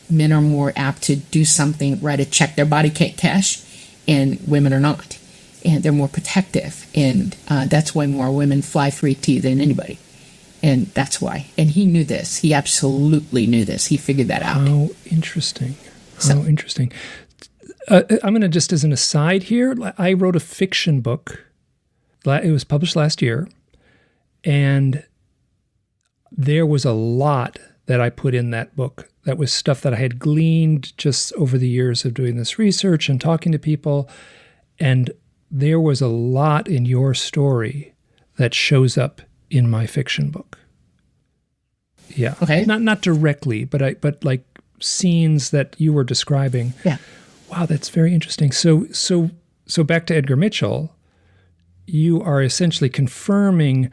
Men are more apt to do something, write a check their body can't cash, and women are not. And they're more protective. And that's why more women fly 3T than anybody. And that's why. And he knew this. He absolutely knew this. He figured that out. How interesting. How interesting. I'm going to, just as an aside here, I wrote a fiction book. It was published last year. And there was a lot that I put in that book. That was stuff that I had gleaned just over the years of doing this research and talking to people. And there was a lot in your story that shows up in my fiction book. Yeah. Okay. Not directly, but like scenes that you were describing. Yeah. Wow, that's very interesting. So back to Edgar Mitchell, you are essentially confirming,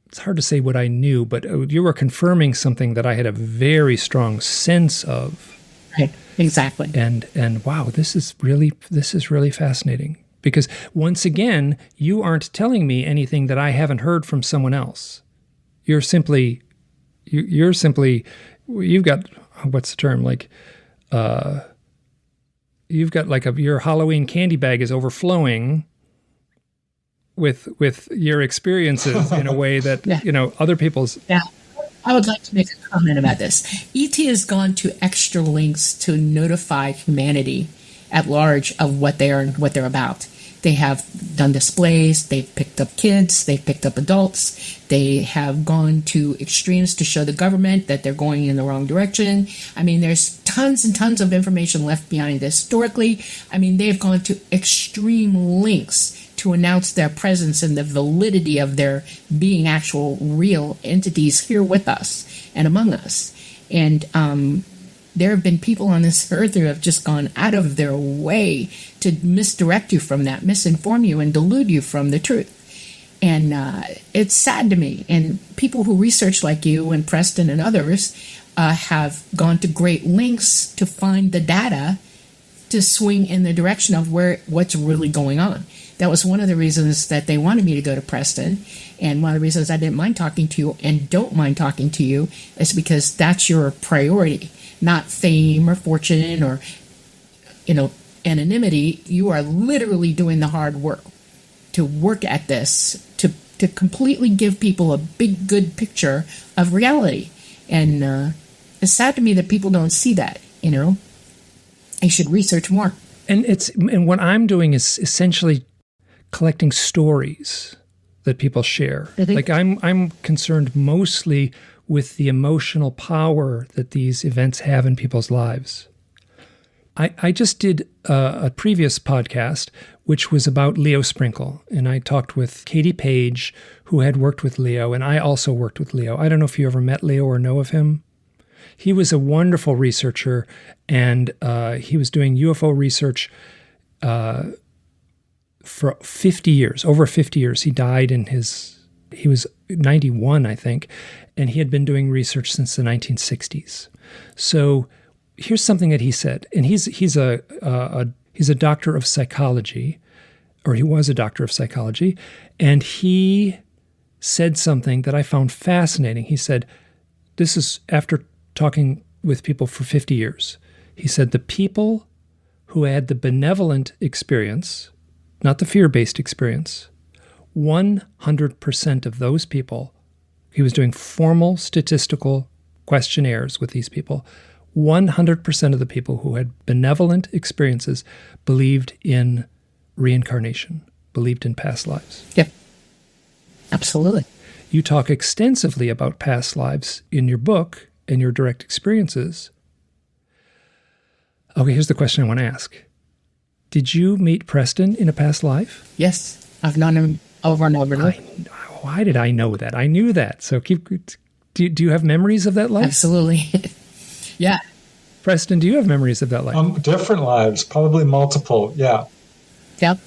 it's hard to say what I knew, but you were confirming something that I had a very strong sense of. Right. Exactly. And wow, this is really fascinating, because once again, you aren't telling me anything that I haven't heard from someone else. You've got, what's the term? Like, you've got like your Halloween candy bag is overflowing with your experiences in a way that, other people's. Yeah. I would like to make a comment about this. ET has gone to extra lengths to notify humanity at large of what they are and what they're about. They have done displays, they've picked up kids, they've picked up adults, they have gone to extremes to show the government that they're going in the wrong direction. I mean, there's tons and tons of information left behind historically. I mean, they've gone to extreme lengths to announce their presence and the validity of their being actual real entities here with us and among us. And there have been people on this earth who have just gone out of their way to misdirect you from that, misinform you, and delude you from the truth. And it's sad to me. And people who research like you and Preston and others have gone to great lengths to find the data to swing in the direction of what's really going on. That was one of the reasons that they wanted me to go to Preston. And one of the reasons I didn't mind talking to you and don't mind talking to you is because that's your priority, not fame or fortune or, anonymity. You are literally doing the hard work to work at this, to completely give people a big, good picture of reality. And it's sad to me that people don't see that, They should research more. And what I'm doing is essentially collecting stories that people share. Like I'm concerned mostly with the emotional power that these events have in people's lives. I just did a previous podcast, which was about Leo Sprinkle, and I talked with Katie Page, who had worked with Leo, and I also worked with Leo. I don't know if you ever met Leo or know of him. He was a wonderful researcher, and he was doing UFO research for 50 years, over 50 years. He died he was 91, I think, and he had been doing research since the 1960s. So here's something that he said, and he's a doctor of psychology, or he was a doctor of psychology, and he said something that I found fascinating. He said, this is after talking with people for 50 years. He said the people who had the benevolent experience, not the fear-based experience, 100% of those people, he was doing formal statistical questionnaires with these people, 100% of the people who had benevolent experiences believed in reincarnation, believed in past lives. Yep. Absolutely. You talk extensively about past lives in your book and your direct experiences. Okay, here's the question I want to ask. Did you meet Preston in a past life? Yes. I've known him over and over. Why did I know that? I knew that. So do you have memories of that life? Absolutely. Yeah. Preston, do you have memories of that life? Different lives, probably multiple. Yeah. Yep.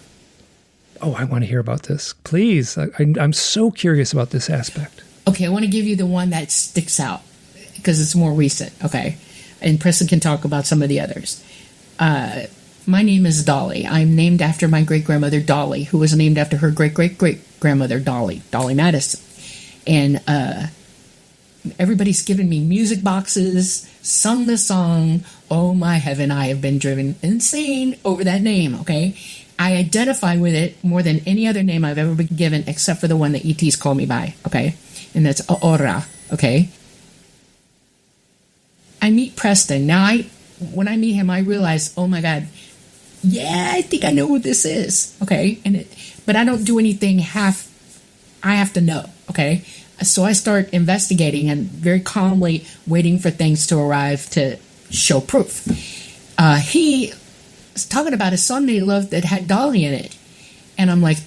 Oh, I want to hear about this. Please. I'm so curious about this aspect. Okay, I want to give you the one that sticks out because it's more recent. Okay. And Preston can talk about some of the others. My name is Dolly. I'm named after my great-grandmother Dolly, who was named after her great-great-great-grandmother Dolly Madison. And everybody's given me music boxes, sung the song, oh my heaven, I have been driven insane over that name, okay? I identify with it more than any other name I've ever been given except for the one that ETs call me by, okay? And that's Aora, okay? I meet Preston. Now, when I meet him, I realize, oh my God, yeah, I think I know what this is, okay? But I don't do anything I have to know, okay? So I start investigating and very calmly waiting for things to arrive to show proof. He was talking about a song that he loved that had Dolly in it. And I'm like,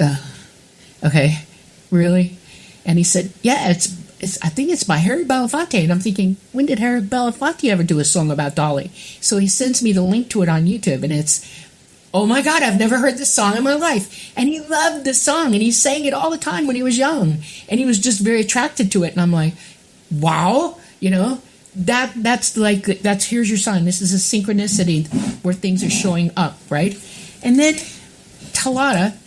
okay, really? And he said, yeah, I think it's by Harry Belafonte. And I'm thinking, when did Harry Belafonte ever do a song about Dolly? So he sends me the link to it on YouTube, and it's, oh my God, I've never heard this song in my life. And he loved this song, and he sang it all the time when he was young. And he was just very attracted to it. And I'm like, wow, that's here's your sign. This is a synchronicity where things are showing up, right? And then Talata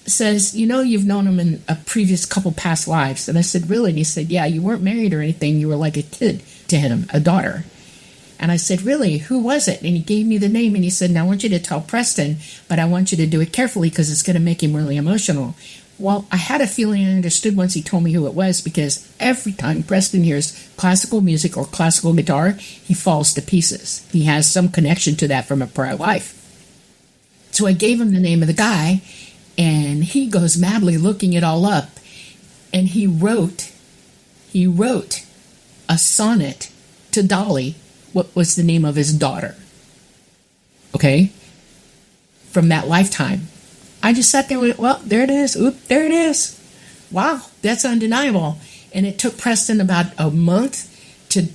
says, you've known him in a previous couple past lives. And I said, really? And he said, yeah, you weren't married or anything. You were like a kid to him, a daughter. And I said, really? Who was it? And he gave me the name, and he said, now I want you to tell Preston, but I want you to do it carefully because it's going to make him really emotional. Well, I had a feeling I understood once he told me who it was, because every time Preston hears classical music or classical guitar, he falls to pieces. He has some connection to that from a prior life. So I gave him the name of the guy, and he goes madly looking it all up, and he wrote a sonnet to Dolly. What was the name of his daughter? Okay, from that lifetime. I just sat there with, well, there it is. Oop, there it is. Wow, that's undeniable. And it took Preston about a month to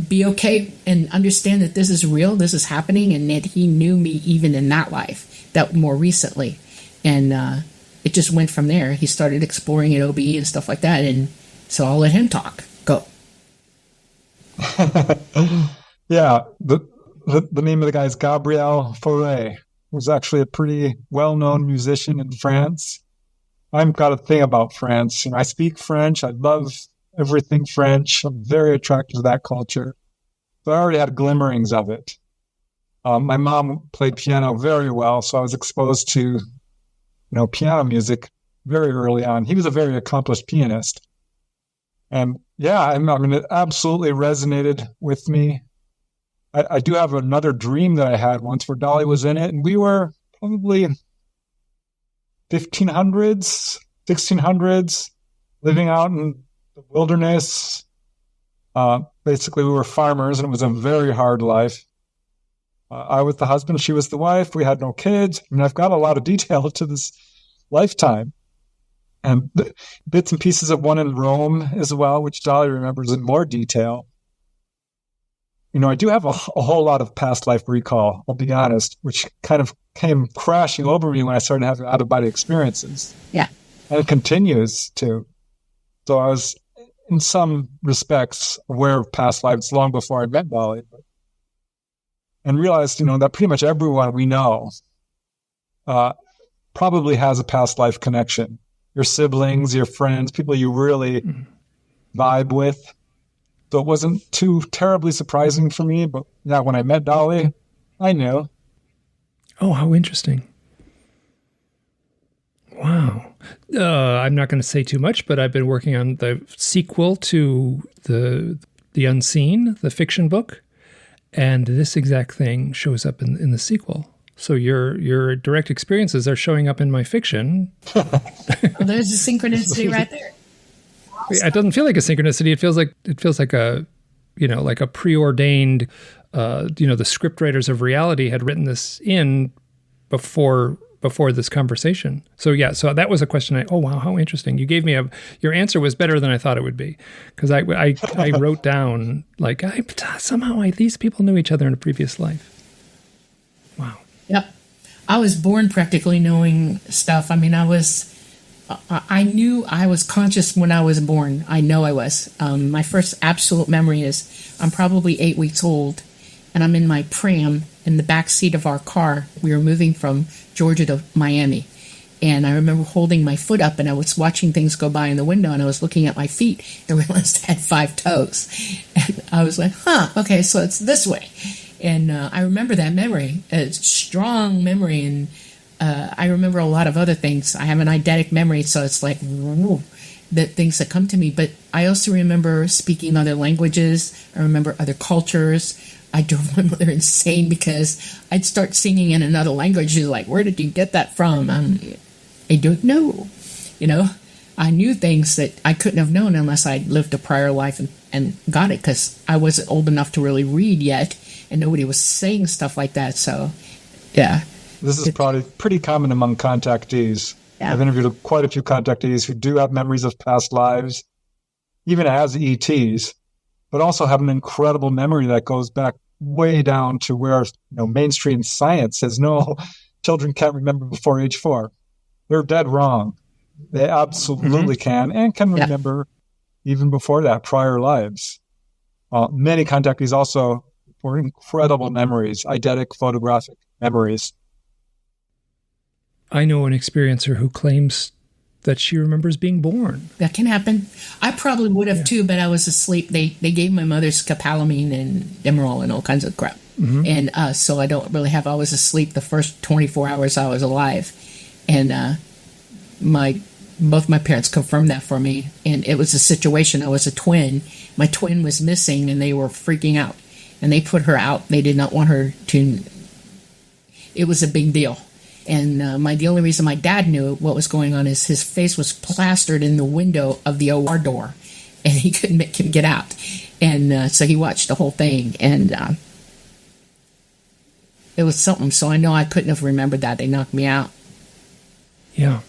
be okay and understand that this is real, this is happening, and that he knew me even in that life, that more recently. And it just went from there. He started exploring at OBE and stuff like that, and so I'll let him talk. Go. Yeah, the name of the guy is Gabriel Fauré, who's actually a pretty well-known musician in France. I've got a thing about France. I speak French. I love everything French. I'm very attracted to that culture. So I already had glimmerings of it. My mom played piano very well, so I was exposed to, piano music very early on. He was a very accomplished pianist. And yeah, it absolutely resonated with me. I do have another dream that I had once where Dolly was in it, and we were probably 1500s, 1600s, living out in the wilderness. Basically, we were farmers, and it was a very hard life. I was the husband, she was the wife. We had no kids. I've got a lot of detail to this lifetime. And bits and pieces of one in Rome as well, which Dolly remembers in more detail. I do have a whole lot of past life recall, I'll be honest, which kind of came crashing over me when I started having out-of-body experiences. Yeah. And it continues to. So I was, in some respects, aware of past lives long before I met Dolly. And realized, that pretty much everyone we know probably has a past life connection. Your siblings, your friends, people you really vibe with. So it wasn't too terribly surprising for me, but yeah, when I met Dolly, I knew. Oh, how interesting. Wow. I'm not going to say too much, but I've been working on the sequel to the Unseen, the fiction book, and this exact thing shows up in the sequel. So your direct experiences are showing up in my fiction. Well, there's a synchronicity right there. It doesn't feel like a synchronicity. It feels like a, like a preordained, the script writers of reality had written this in before this conversation. So yeah, so that was a question. Oh wow, how interesting! You gave me your answer was better than I thought it would be, because I wrote down somehow these people knew each other in a previous life. Wow. Yep, I was born practically knowing stuff. I knew I was conscious when I was born. I know I was. My first absolute memory is I'm probably 8 weeks old, and I'm in my pram in the back seat of our car. We were moving from Georgia to Miami, and I remember holding my foot up, and I was watching things go by in the window, and I was looking at my feet and realized I had 5 toes. And I was like, okay, so it's this way. And I remember that memory, a strong memory, and I remember a lot of other things. I have an eidetic memory, so it's like that things that come to me. But I also remember speaking other languages. I remember other cultures. I drove my mother insane because I'd start singing in another language. She's like, "Where did you get that from?" I don't know. I knew things that I couldn't have known unless I'd lived a prior life and got it, because I wasn't old enough to really read yet, and nobody was saying stuff like that. So, yeah. This is probably pretty common among contactees. Yeah. I've interviewed quite a few contactees who do have memories of past lives, even as ETs, but also have an incredible memory that goes back way down to where mainstream science says no, children can't remember before age 4. They're dead wrong. They absolutely can and can remember even before that, prior lives. Many contactees also for incredible memories, eidetic photographic memories. I know an experiencer who claims that she remembers being born. That can happen. I probably would have too, but I was asleep. They gave my mother scopolamine and Demerol and all kinds of crap. Mm-hmm. And so I don't really have, I was asleep the first 24 hours I was alive. And both my parents confirmed that for me. And it was a situation, I was a twin. My twin was missing and they were freaking out. And they put her out. They did not want her to, it was a big deal. And the only reason my dad knew what was going on is his face was plastered in the window of the OR door, and he couldn't make him get out. And so he watched the whole thing, and it was something. So I know I couldn't have remembered that. They knocked me out. Yeah.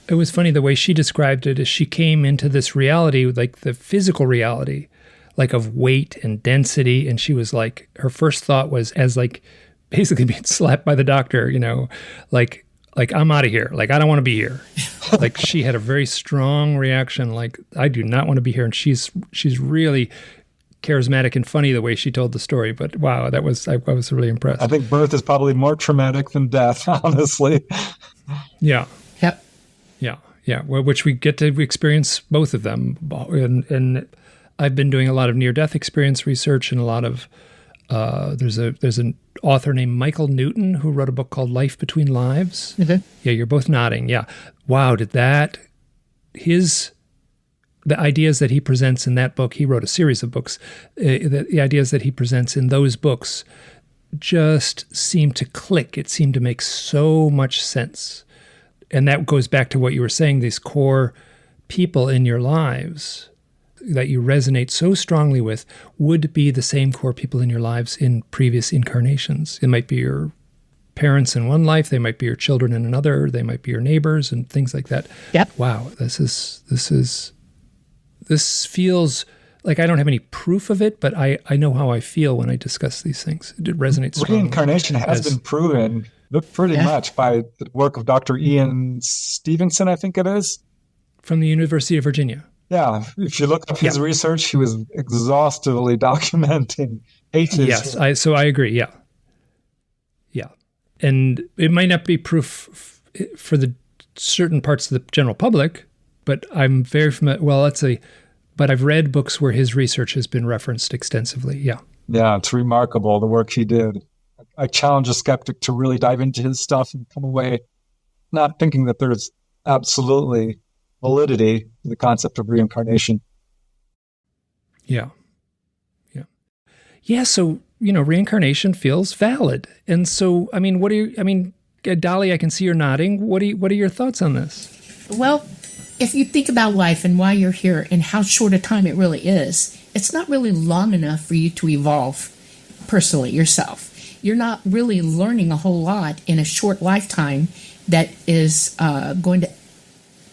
It was funny the way she described it as she came into this reality, like the physical reality, like of weight and density. And she was like, her first thought was as like basically being slapped by the doctor, you know, like I'm out of here. Like, I don't want to be here. Like she had a very strong reaction. Like, I do not want to be here. And she's really charismatic and funny the way she told the story. But wow, I was really impressed. I think birth is probably more traumatic than death, honestly. Yeah. Yep. Yeah. Well, which we get to experience both of them. And I've been doing a lot of near-death experience research and a lot of, there's an author named Michael Newton who wrote a book called Life Between Lives. Okay. Yeah, you're both nodding. Yeah. Wow, the ideas that he presents in that book, he wrote a series of books, the ideas that he presents in those books just seemed to click. It seemed to make so much sense. And that goes back to what you were saying, these core people in your lives that you resonate so strongly with would be the same core people in your lives in previous incarnations. It might be your parents in one life, they might be your children in another, they might be your neighbors and things like that. Yep. Wow, this feels like I don't have any proof of it, but I know how I feel when I discuss these things. It resonates strongly. Reincarnation has been proven pretty much by the work of Dr. Ian Stevenson, I think it is. From the University of Virginia. Yeah, if you look up his research, he was exhaustively documenting cases. Yes, so I agree, yeah. And it might not be proof for the certain parts of the general public, but I'm very familiar, but I've read books where his research has been referenced extensively, yeah. Yeah, it's remarkable, the work he did. I challenge a skeptic to really dive into his stuff and come away not thinking that there's absolutely validity to the concept of reincarnation. Yeah, so, reincarnation feels valid. And so, Dolly, I can see you're nodding. What are your thoughts on this? Well, if you think about life and why you're here and how short a time it really is, it's not really long enough for you to evolve personally yourself. You're not really learning a whole lot in a short lifetime that is going to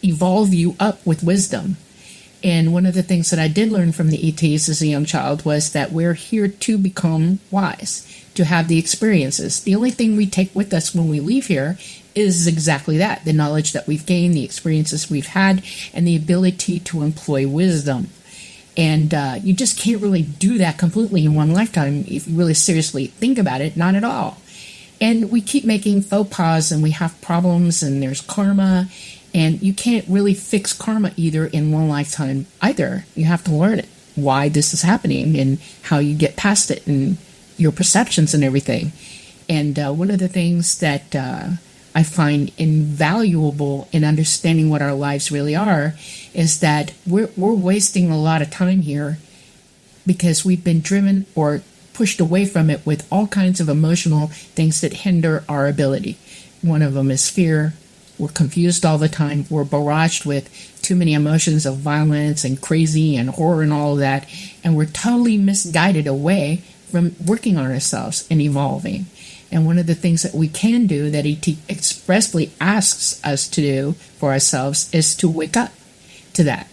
evolve you up with wisdom. And one of the things that I did learn from the ETs as a young child was that we're here to become wise, to have the experiences. The only thing we take with us when we leave here is exactly that, the knowledge that we've gained, the experiences we've had, and the ability to employ wisdom. And you just can't really do that completely in one lifetime if you really seriously think about it, not at all. And we keep making faux pas and we have problems and there's karma. And you can't really fix karma either in one lifetime either. You have to learn it, why this is happening and how you get past it and your perceptions and everything. And one of the things that I find invaluable in understanding what our lives really are is that we're wasting a lot of time here because we've been driven or pushed away from it with all kinds of emotional things that hinder our ability. One of them is fear. We're confused all the time. We're barraged with too many emotions of violence and crazy and horror and all of that. And we're totally misguided away from working on ourselves and evolving. And one of the things that we can do that ET expressly asks us to do for ourselves is to wake up to that,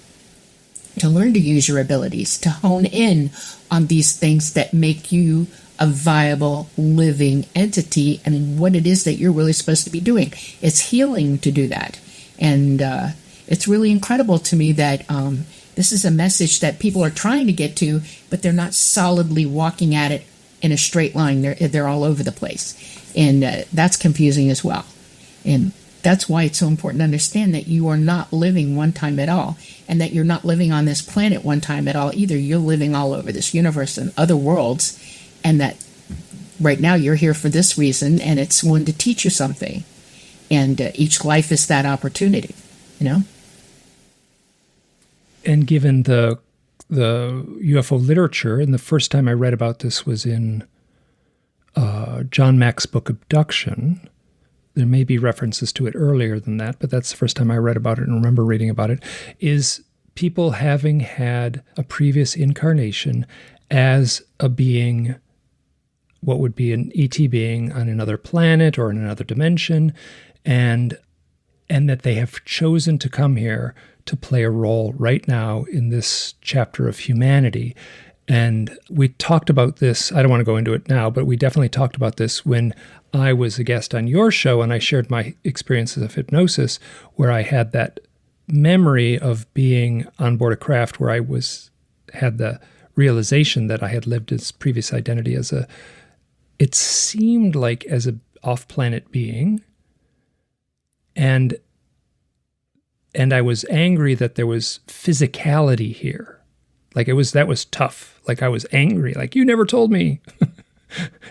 to learn to use your abilities, to hone in on these things that make you a viable living entity and what it is that you're really supposed to be doing. It's healing to do that. And it's really incredible to me that this is a message that people are trying to get to, but they're not solidly walking at it in a straight line. They're all over the place. And that's confusing as well. And that's why it's so important to understand that you are not living one time at all, and that you're not living on this planet one time at all either. You're living all over this universe and other worlds. And that right now you're here for this reason, and it's one to teach you something. And each life is that opportunity, And given the UFO literature, and the first time I read about this was in John Mack's book Abduction, there may be references to it earlier than that, but that's the first time I read about it and remember reading about it, is people having had a previous incarnation as a being, what would be an ET being on another planet or in another dimension, and that they have chosen to come here to play a role right now in this chapter of humanity. And we talked about this, I don't want to go into it now, but we definitely talked about this when I was a guest on your show and I shared my experiences of hypnosis, where I had that memory of being on board a craft where I had the realization that I had lived this previous identity it seemed like as a off-planet being. And I was angry that there was physicality here. Like that was tough. Like I was angry. Like, you never told me.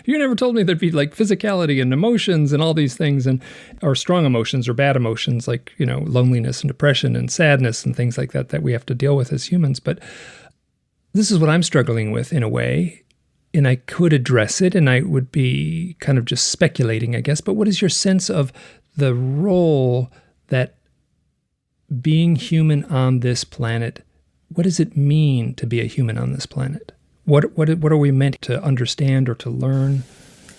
You never told me there'd be like physicality and emotions and all these things, or strong emotions or bad emotions, like, loneliness and depression and sadness and things like that we have to deal with as humans. But this is what I'm struggling with in a way, and I could address it, and I would be kind of just speculating, I guess. But what is your sense of the role that being human on this planet, what does it mean to be a human on this planet? What are we meant to understand or to learn?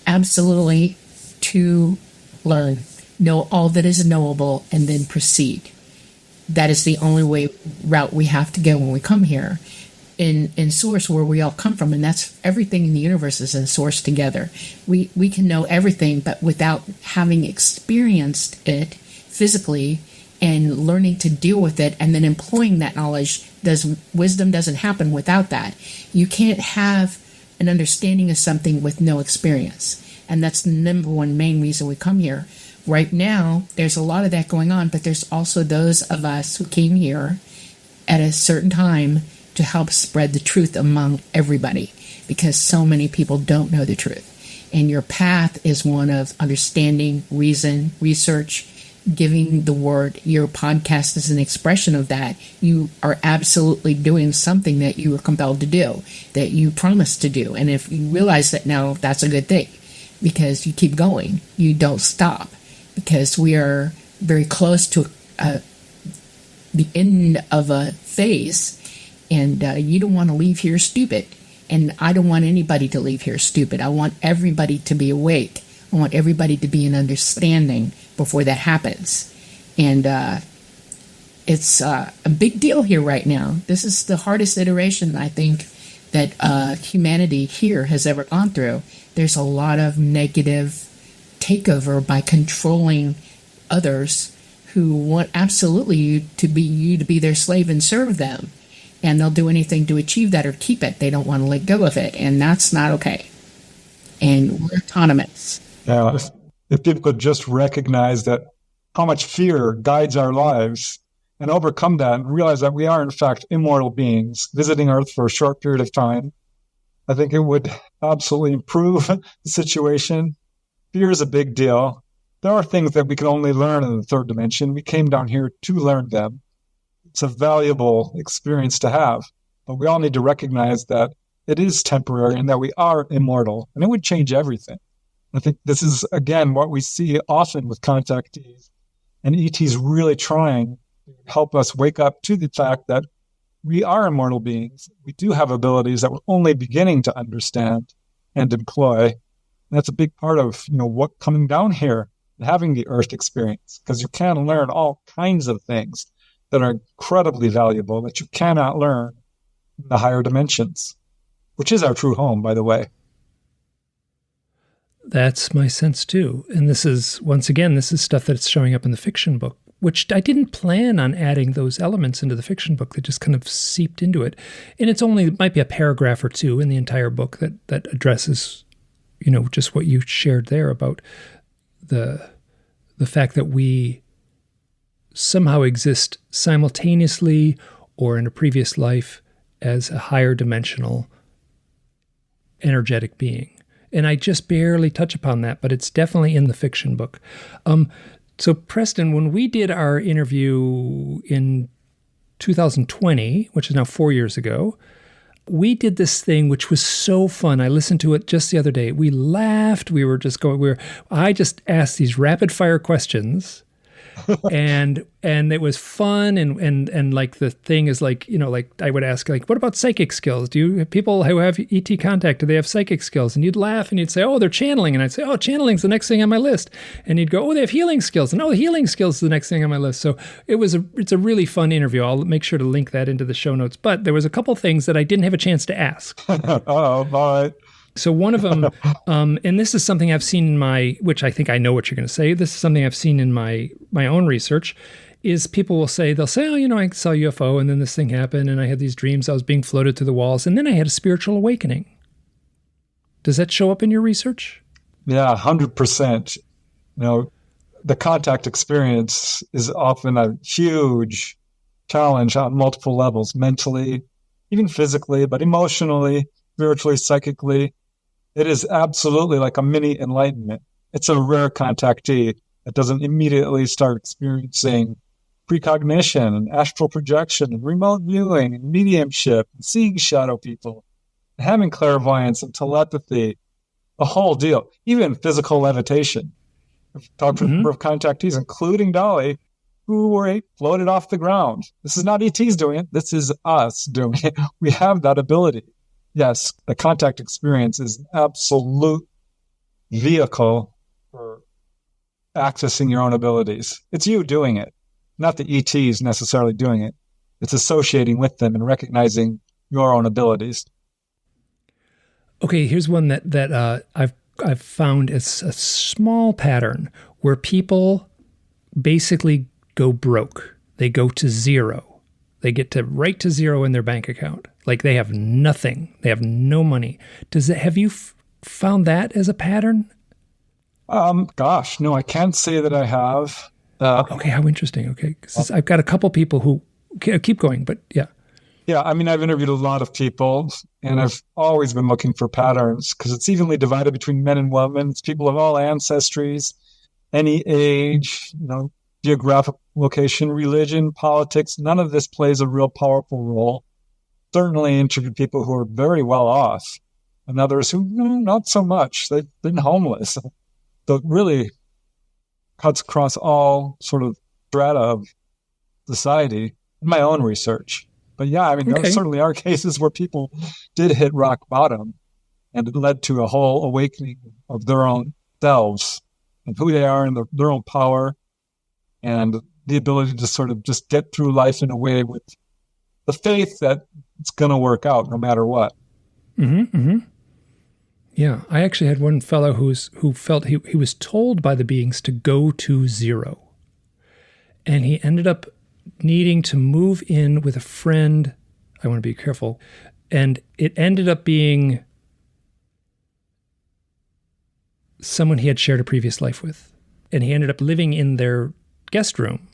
Absolutely, to learn, know all that is knowable, and then proceed. That is the only route we have to go when we come here. In source, where we all come from, and that's everything in the universe is in source together. We can know everything, but without having experienced it physically and learning to deal with it and then employing that knowledge, wisdom doesn't happen without that. You can't have an understanding of something with no experience. And that's the number one main reason we come here. Right now, there's a lot of that going on, but there's also those of us who came here at a certain time to help spread the truth among everybody, because so many people don't know the truth. And your path is one of understanding, reason, research, giving the word. Your podcast is an expression of that. You are absolutely doing something that you were compelled to do, that you promised to do. And if you realize that now, that's a good thing, because you keep going. You don't stop, because we are very close to the end of a phase. And you don't want to leave here stupid. And I don't want anybody to leave here stupid. I want everybody to be awake. I want everybody to be in understanding before that happens. And it's a big deal here right now. This is the hardest iteration, I think, that humanity here has ever gone through. There's a lot of negative takeover by controlling others who want absolutely you to be their slave and serve them. And they'll do anything to achieve that or keep it. They don't want to let go of it. And that's not okay. And we're autonomous. Yeah, if people could just recognize that how much fear guides our lives and overcome that and realize that we are, in fact, immortal beings visiting Earth for a short period of time, I think it would absolutely improve the situation. Fear is a big deal. There are things that we can only learn in the third dimension. We came down here to learn them. It's a valuable experience to have, but we all need to recognize that it is temporary and that we are immortal, and it would change everything. I think this is, again, what we see often with contactees and ETs really trying to help us wake up to the fact that we are immortal beings. We do have abilities that we're only beginning to understand and employ. And that's a big part of, what coming down here and having the Earth experience, because you can learn all kinds of things that are incredibly valuable that you cannot learn in the higher dimensions, which is our true home, by the way. That's my sense too. And this is, once again, this is stuff that's showing up in the fiction book, which I didn't plan on adding those elements into the fiction book. That just kind of seeped into it. And it might be a paragraph or two in the entire book that addresses, just what you shared there about the fact that we somehow exist simultaneously or in a previous life as a higher dimensional energetic being. And I just barely touch upon that, but it's definitely in the fiction book. So Preston, when we did our interview in 2020, which is now 4 years ago, we did this thing which was so fun. I listened to it just the other day. We laughed. I just asked these rapid fire questions. and it was fun and like the thing is like, like I would ask like, what about psychic skills? People who have ET contact, do they have psychic skills? And you'd laugh and you'd say, oh, they're channeling. And I'd say, oh, channeling's the next thing on my list. And you'd go, oh, they have healing skills. And oh, healing skills is the next thing on my list. So it's a really fun interview. I'll make sure to link that into the show notes. But there was a couple things that I didn't have a chance to ask. Oh, all right. So one of them, and this is something I've seen which I think I know what you're going to say. This is something I've seen in my own research, is they'll say, oh, I saw a UFO and then this thing happened and I had these dreams. I was being floated through the walls and then I had a spiritual awakening. Does that show up in your research? Yeah, 100%. The contact experience is often a huge challenge on multiple levels, mentally, even physically, but emotionally, spiritually, psychically. It is absolutely like a mini enlightenment. It's a rare contactee that doesn't immediately start experiencing precognition and astral projection and remote viewing and mediumship and seeing shadow people, and having clairvoyance and telepathy, the whole deal, even physical levitation. I've talked to a number of contactees, including Dolly, who were floated off the ground. This is not ETs doing it. This is us doing it. We have that ability. Yes, the contact experience is an absolute vehicle for accessing your own abilities. It's you doing it, not the ETs necessarily doing it. It's associating with them and recognizing your own abilities. Okay, here's one that I've found as a small pattern where people basically go broke. They go to zero. They get right to zero in their bank account. Like they have nothing. They have no money. Have you found that as a pattern? Gosh, no, I can't say that I have. Okay, how interesting. Okay, I've got a couple people who keep going, but yeah. Yeah, I mean, I've interviewed a lot of people, and I've always been looking for patterns because it's evenly divided between men and women. It's people of all ancestries, any age, geographic location, religion, politics. None of this plays a real powerful role. Certainly interviewed people who are very well off, and others who not so much. They've been homeless. So it really cuts across all sort of strata of society in my own research. But yeah, I mean, there certainly are cases where people did hit rock bottom, and it led to a whole awakening of their own selves and who they are and their own power, and the ability to sort of just get through life in a way with the faith that it's going to work out no matter what. Mm-hmm, mm-hmm. Yeah, I actually had one fellow who felt he was told by the beings to go to zero, and he ended up needing to move in with a friend. I want to be careful. And it ended up being someone he had shared a previous life with. And he ended up living in their guest room.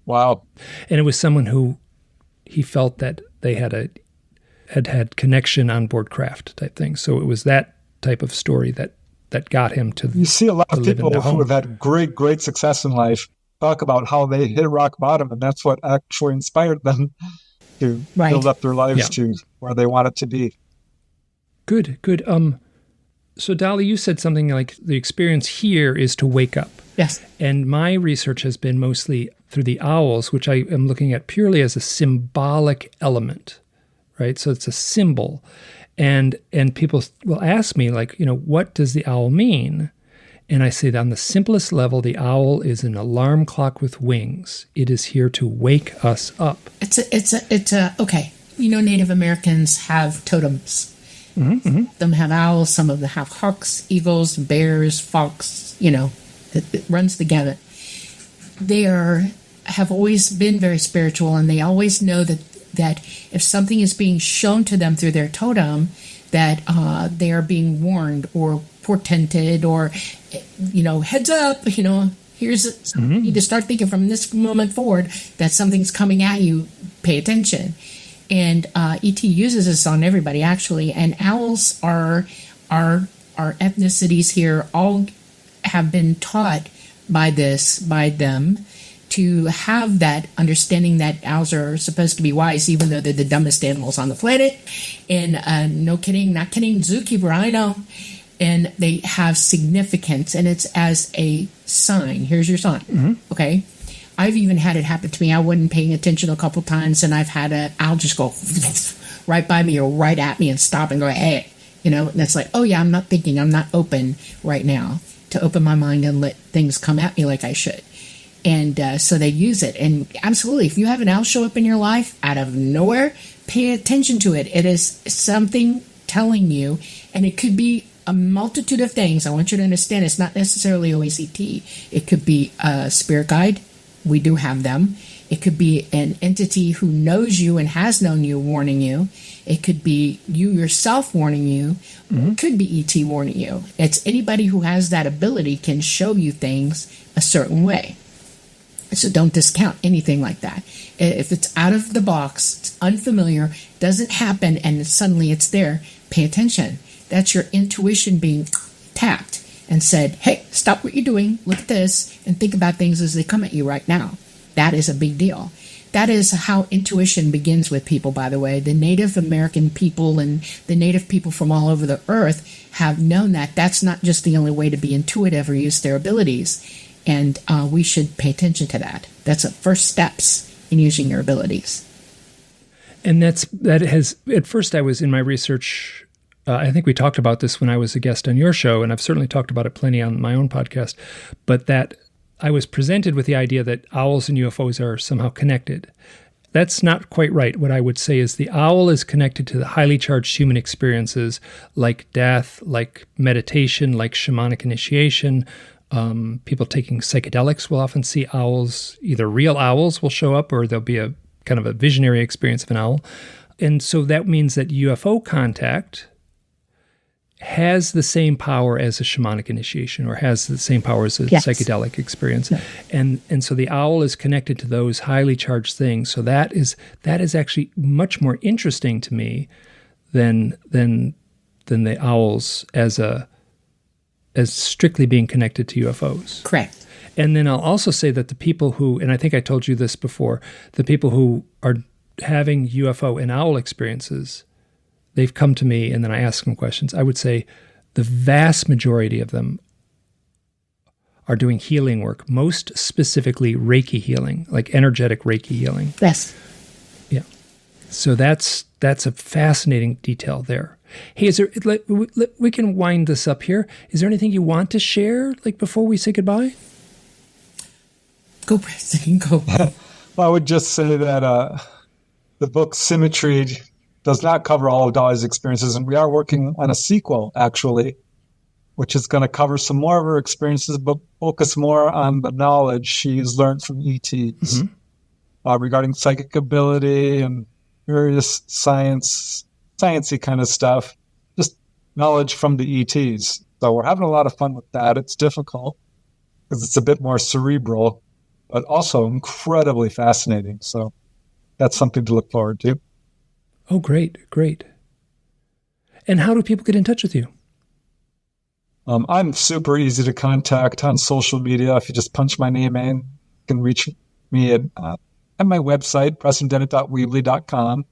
Wow. And it was someone who he felt that they had connection on board craft type thing. So it was that type of story that got him to You see a lot of people who have had great success in life talk about how they hit rock bottom, and that's what actually inspired them to build up their lives to where they want it to be. Good. So Dolly, you said something like the experience here is to wake up. Yes. And my research has been mostly through the owls, which I am looking at purely as a symbolic element, right? So it's a symbol. And people will ask me, like, what does the owl mean? And I say that on the simplest level, the owl is an alarm clock with wings. It is here to wake us up. Okay. Native Americans have totems. Mm-hmm, mm-hmm. Some have owls, some of them have hawks, eagles, bears, fox, it runs the gamut. They have always been very spiritual, and they always know that if something is being shown to them through their totem, that they are being warned or portended or, heads up, here's you need to start thinking from this moment forward that something's coming at you, pay attention. And ET uses this on everybody, actually. And owls are ethnicities here all have been taught by them to have that understanding that owls are supposed to be wise, even though they're the dumbest animals on the planet. And no kidding, not kidding, zookeeper, I know. And they have significance, and it's as a sign. Here's your sign, okay? I've even had it happen to me. I wasn't paying attention a couple times, and I've had an owl just go right by me or right at me and stop and go, hey, you know, and it's like, oh yeah, I'm not thinking, I'm not open right now to open my mind and let things come at me like I should. And so they use it. And absolutely, if you have an owl show up in your life out of nowhere, pay attention to it. It is something telling you, and it could be a multitude of things. I want you to understand it's not necessarily always ET. It could be a spirit guide. We do have them. It could be an entity who knows you and has known you warning you. It could be you yourself warning you. It could be ET warning you. It's anybody who has that ability can show you things a certain way. So don't discount anything like that. If it's out of the box, it's unfamiliar, doesn't happen, and suddenly it's there, pay attention. That's your intuition being tapped and said, hey, stop what you're doing, look at this, and think about things as they come at you right now. That is a big deal. That is how intuition begins with people, by the way. The Native American people and the Native people from all over the earth have known that. That's not just the only way to be intuitive or use their abilities. And we should pay attention to that. That's the first steps in using your abilities. And that has, at first I was in my research, I think we talked about this when I was a guest on your show, and I've certainly talked about it plenty on my own podcast, but that I was presented with the idea that owls and UFOs are somehow connected. That's not quite right. What I would say is the owl is connected to the highly charged human experiences like death, like meditation, like shamanic initiation. People taking psychedelics will often see owls, either real owls will show up or there'll be a kind of a visionary experience of an owl. And so that means that UFO contact has the same power as a shamanic initiation or has the same power as a psychedelic experience. Yeah. And so the owl is connected to those highly charged things. So that is actually much more interesting to me than the owls as strictly being connected to UFOs. Correct. And then I'll also say that the people who, and I think I told you this before, the people who are having UFO and owl experiences, they've come to me and then I ask them questions. I would say the vast majority of them are doing healing work, most specifically Reiki healing, like energetic Reiki healing. Yes. Yeah. So that's a fascinating detail there. Hey, we can wind this up here. Is there anything you want to share, like before we say goodbye? Go, Preston, go. Well, I would just say that the book Symmetry does not cover all of Dolly's experiences, and we are working on a sequel, actually, which is going to cover some more of her experiences, but focus more on the knowledge she's learned from ETs regarding psychic ability and various sciencey kind of stuff, just knowledge from the ETs. So we're having a lot of fun with that. It's difficult because it's a bit more cerebral, but also incredibly fascinating. So that's something to look forward to. Oh, great. And how do people get in touch with you? I'm super easy to contact on social media. If you just punch my name in, you can reach me at my website, prestondennett.weebly.com,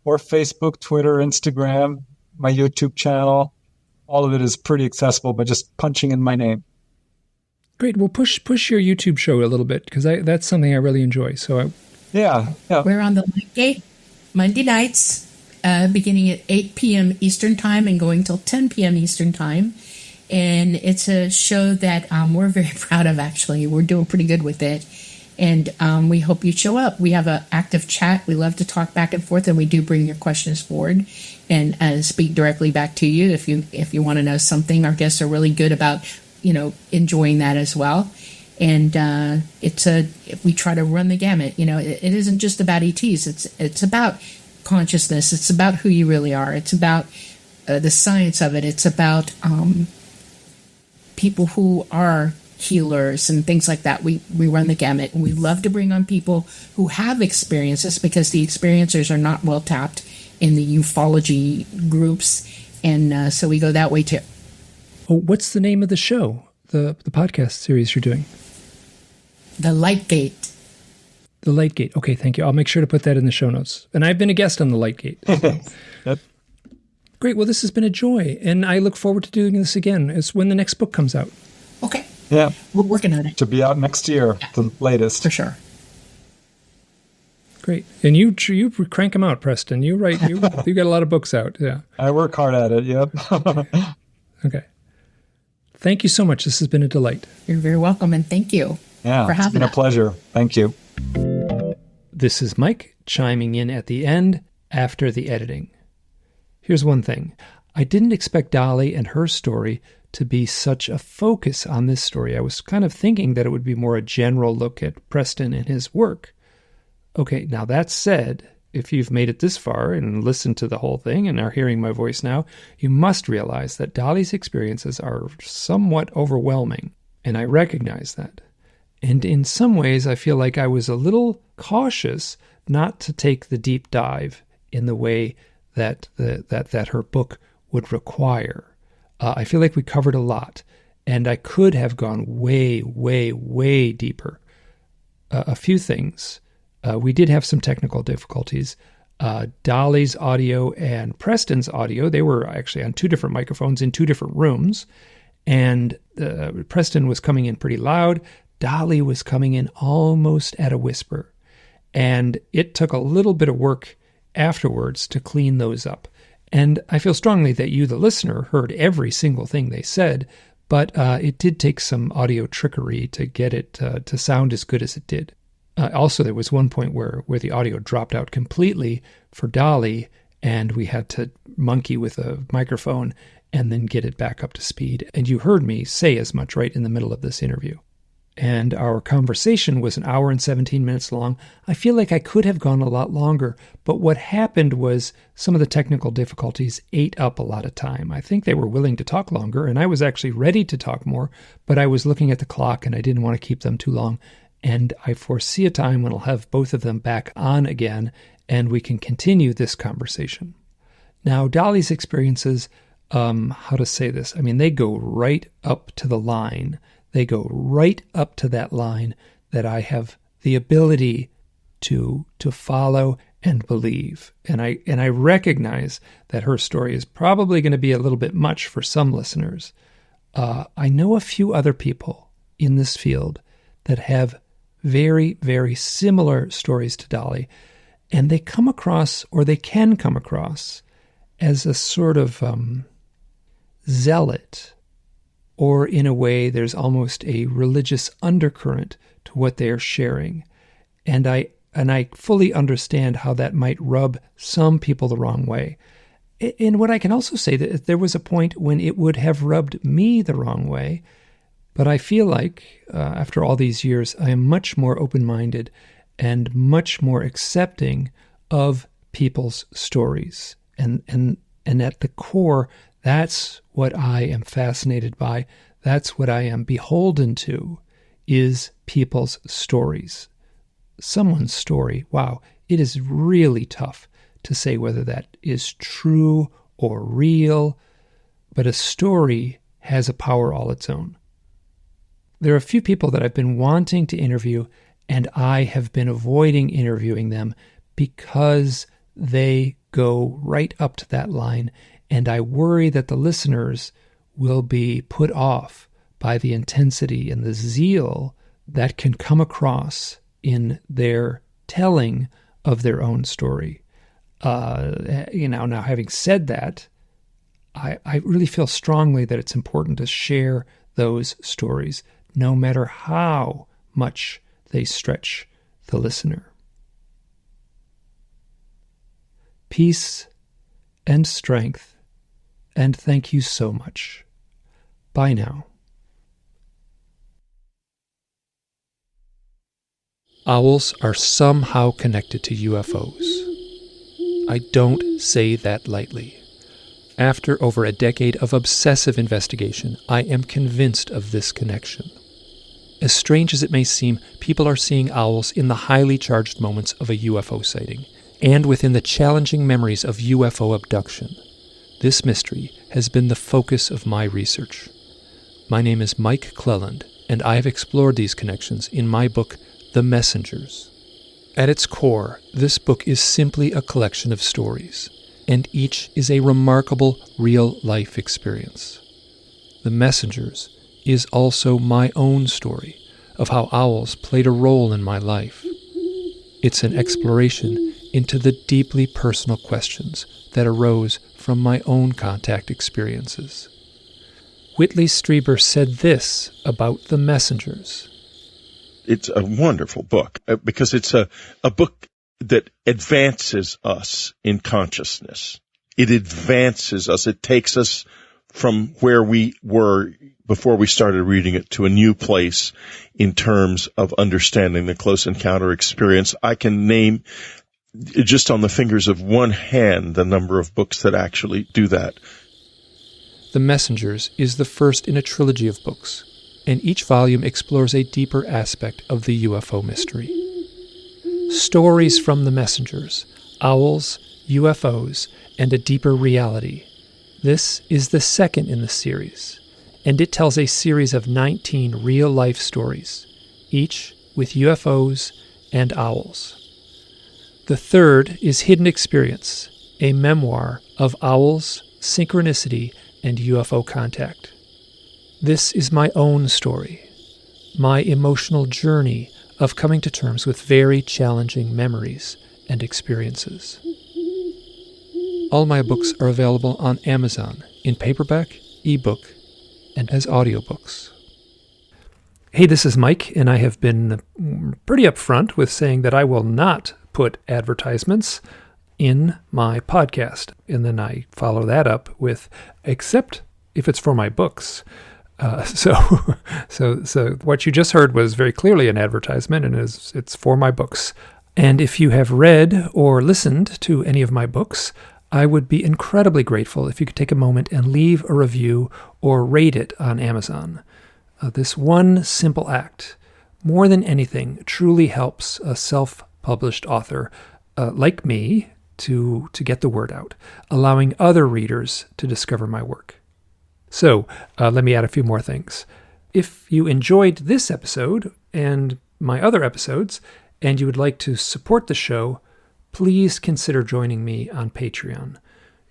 or Facebook, Twitter, Instagram, my YouTube channel. All of it is pretty accessible by just punching in my name. Great. Well, push your YouTube show a little bit because that's something I really enjoy. So yeah. We're on the Light Gate Monday nights, beginning at 8 p.m. Eastern Time and going till 10 p.m. Eastern Time. And it's a show that we're very proud of, actually. We're doing pretty good with it. And we hope you show up. We have an active chat. We love to talk back and forth, and we do bring your questions forward and speak directly back to you if you want to know something. Our guests are really good about, enjoying that as well. And we try to run the gamut. It isn't just about ETs. It's about consciousness. It's about who you really are. It's about the science of it. It's about people who are healers and things like that. We run the gamut, and we love to bring on people who have experiences because the experiencers are not well tapped in the ufology groups, and so we go that way too. Oh, what's the name of the show, the podcast series you're doing? The Light Gate. The Light Gate. Okay, thank you. I'll make sure to put that in the show notes. And I've been a guest on The Light Gate. So. Yep. Great. Well, this has been a joy, and I look forward to doing this again. It's when the next book comes out. Okay. Yeah. We're working on it. To be out next year, the latest. For sure. Great. And you crank them out, Preston. You got a lot of books out. Yeah. I work hard at it. Yep. Okay. Thank you so much. This has been a delight. You're very welcome, and thank you Yeah. for having It's been a us. pleasure. Thank you. This is Mike chiming in at the end after the editing. Here's one thing. I didn't expect Dolly and her story to be such a focus on this story. I was kind of thinking that it would be more a general look at Preston and his work. Okay, now that said, if you've made it this far and listened to the whole thing and are hearing my voice now, you must realize that Dolly's experiences are somewhat overwhelming, and I recognize that. And in some ways, I feel like I was a little cautious not to take the deep dive in the way that her book would require. I feel like we covered a lot, and I could have gone way, way, way deeper. A few things. We did have some technical difficulties. Dolly's audio and Preston's audio, they were actually on two different microphones in two different rooms, and Preston was coming in pretty loud. Dolly was coming in almost at a whisper, and it took a little bit of work afterwards to clean those up. And I feel strongly that you, the listener, heard every single thing they said, but it did take some audio trickery to get it to sound as good as it did. Also, there was one point where the audio dropped out completely for Dolly, and we had to monkey with a microphone and then get it back up to speed. And you heard me say as much right in the middle of this interview. And our conversation was an hour and 17 minutes long. I feel like I could have gone a lot longer, but what happened was some of the technical difficulties ate up a lot of time. I think they were willing to talk longer, and I was actually ready to talk more, but I was looking at the clock and I didn't want to keep them too long. And I foresee a time when I'll have both of them back on again, and we can continue this conversation. Now, Dolly's experiences, how to say this? I mean, they go right up to the line. They go right up to that line that I have the ability to follow and believe. And I recognize that her story is probably going to be a little bit much for some listeners. I know a few other people in this field that have very, very similar stories to Dolly, and they come across, or they can come across, as a sort of zealot, or in a way there's almost a religious undercurrent to what they are sharing. And I fully understand how that might rub some people the wrong way. And what I can also say, that there was a point when it would have rubbed me the wrong way, but I feel like, after all these years, I am much more open-minded and much more accepting of people's stories. And at the core, that's what I am fascinated by. That's what I am beholden to, is people's stories. Someone's story, wow, it is really tough to say whether that is true or real, but a story has a power all its own. There are a few people that I've been wanting to interview, and I have been avoiding interviewing them because they go right up to that line, and I worry that the listeners will be put off by the intensity and the zeal that can come across in their telling of their own story. Now having said that, I really feel strongly that it's important to share those stories, no matter how much they stretch the listener. Peace and strength, and thank you so much. Bye now. Owls are somehow connected to UFOs. I don't say that lightly. After over a decade of obsessive investigation, I am convinced of this connection. As strange as it may seem, people are seeing owls in the highly charged moments of a UFO sighting, and within the challenging memories of UFO abduction. This mystery has been the focus of my research. My name is Mike Cleland, and I have explored these connections in my book, The Messengers. At its core, this book is simply a collection of stories, and each is a remarkable real-life experience. The Messengers is also my own story of how owls played a role in my life. It's an exploration into the deeply personal questions that arose from my own contact experiences. Whitley Strieber said this about The Messengers. It's a wonderful book because it's a book that advances us in consciousness. It advances us. It takes us from where we were before we started reading it to a new place in terms of understanding the close encounter experience. I can name just on the fingers of one hand the number of books that actually do that. The Messengers is the first in a trilogy of books, and each volume explores a deeper aspect of the UFO mystery. Stories from the Messengers, owls, UFOs, and a deeper reality. This is the second in the series, and it tells a series of 19 real-life stories, each with UFOs and owls. The third is Hidden Experience, a memoir of owls, synchronicity, and UFO contact. This is my own story, my emotional journey of coming to terms with very challenging memories and experiences. All my books are available on Amazon in paperback, ebook, and as audiobooks. Hey, this is Mike, and I have been pretty upfront with saying that I will not put advertisements in my podcast. And then I follow that up with, except if it's for my books. So what you just heard was very clearly an advertisement, and it's for my books. And if you have read or listened to any of my books, I would be incredibly grateful if you could take a moment and leave a review or rate it on Amazon. This one simple act, more than anything, truly helps a self-published author like me to get the word out, allowing other readers to discover my work. So let me add a few more things. If you enjoyed this episode and my other episodes, and you would like to support the show, please consider joining me on Patreon.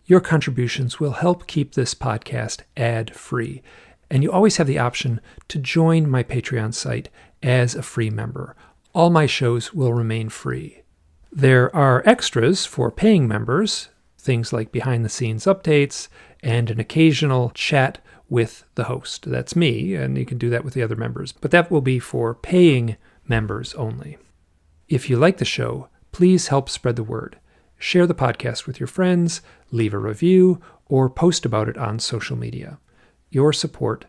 Your contributions will help keep this podcast ad-free, and you always have the option to join my Patreon site as a free member. All my shows will remain free. There are extras for paying members, things like behind-the-scenes updates and an occasional chat with the host. That's me, and you can do that with the other members, but that will be for paying members only. If you like the show, please help spread the word. Share the podcast with your friends, leave a review, or post about it on social media. Your support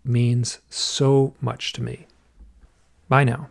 means so much to me. Bye now.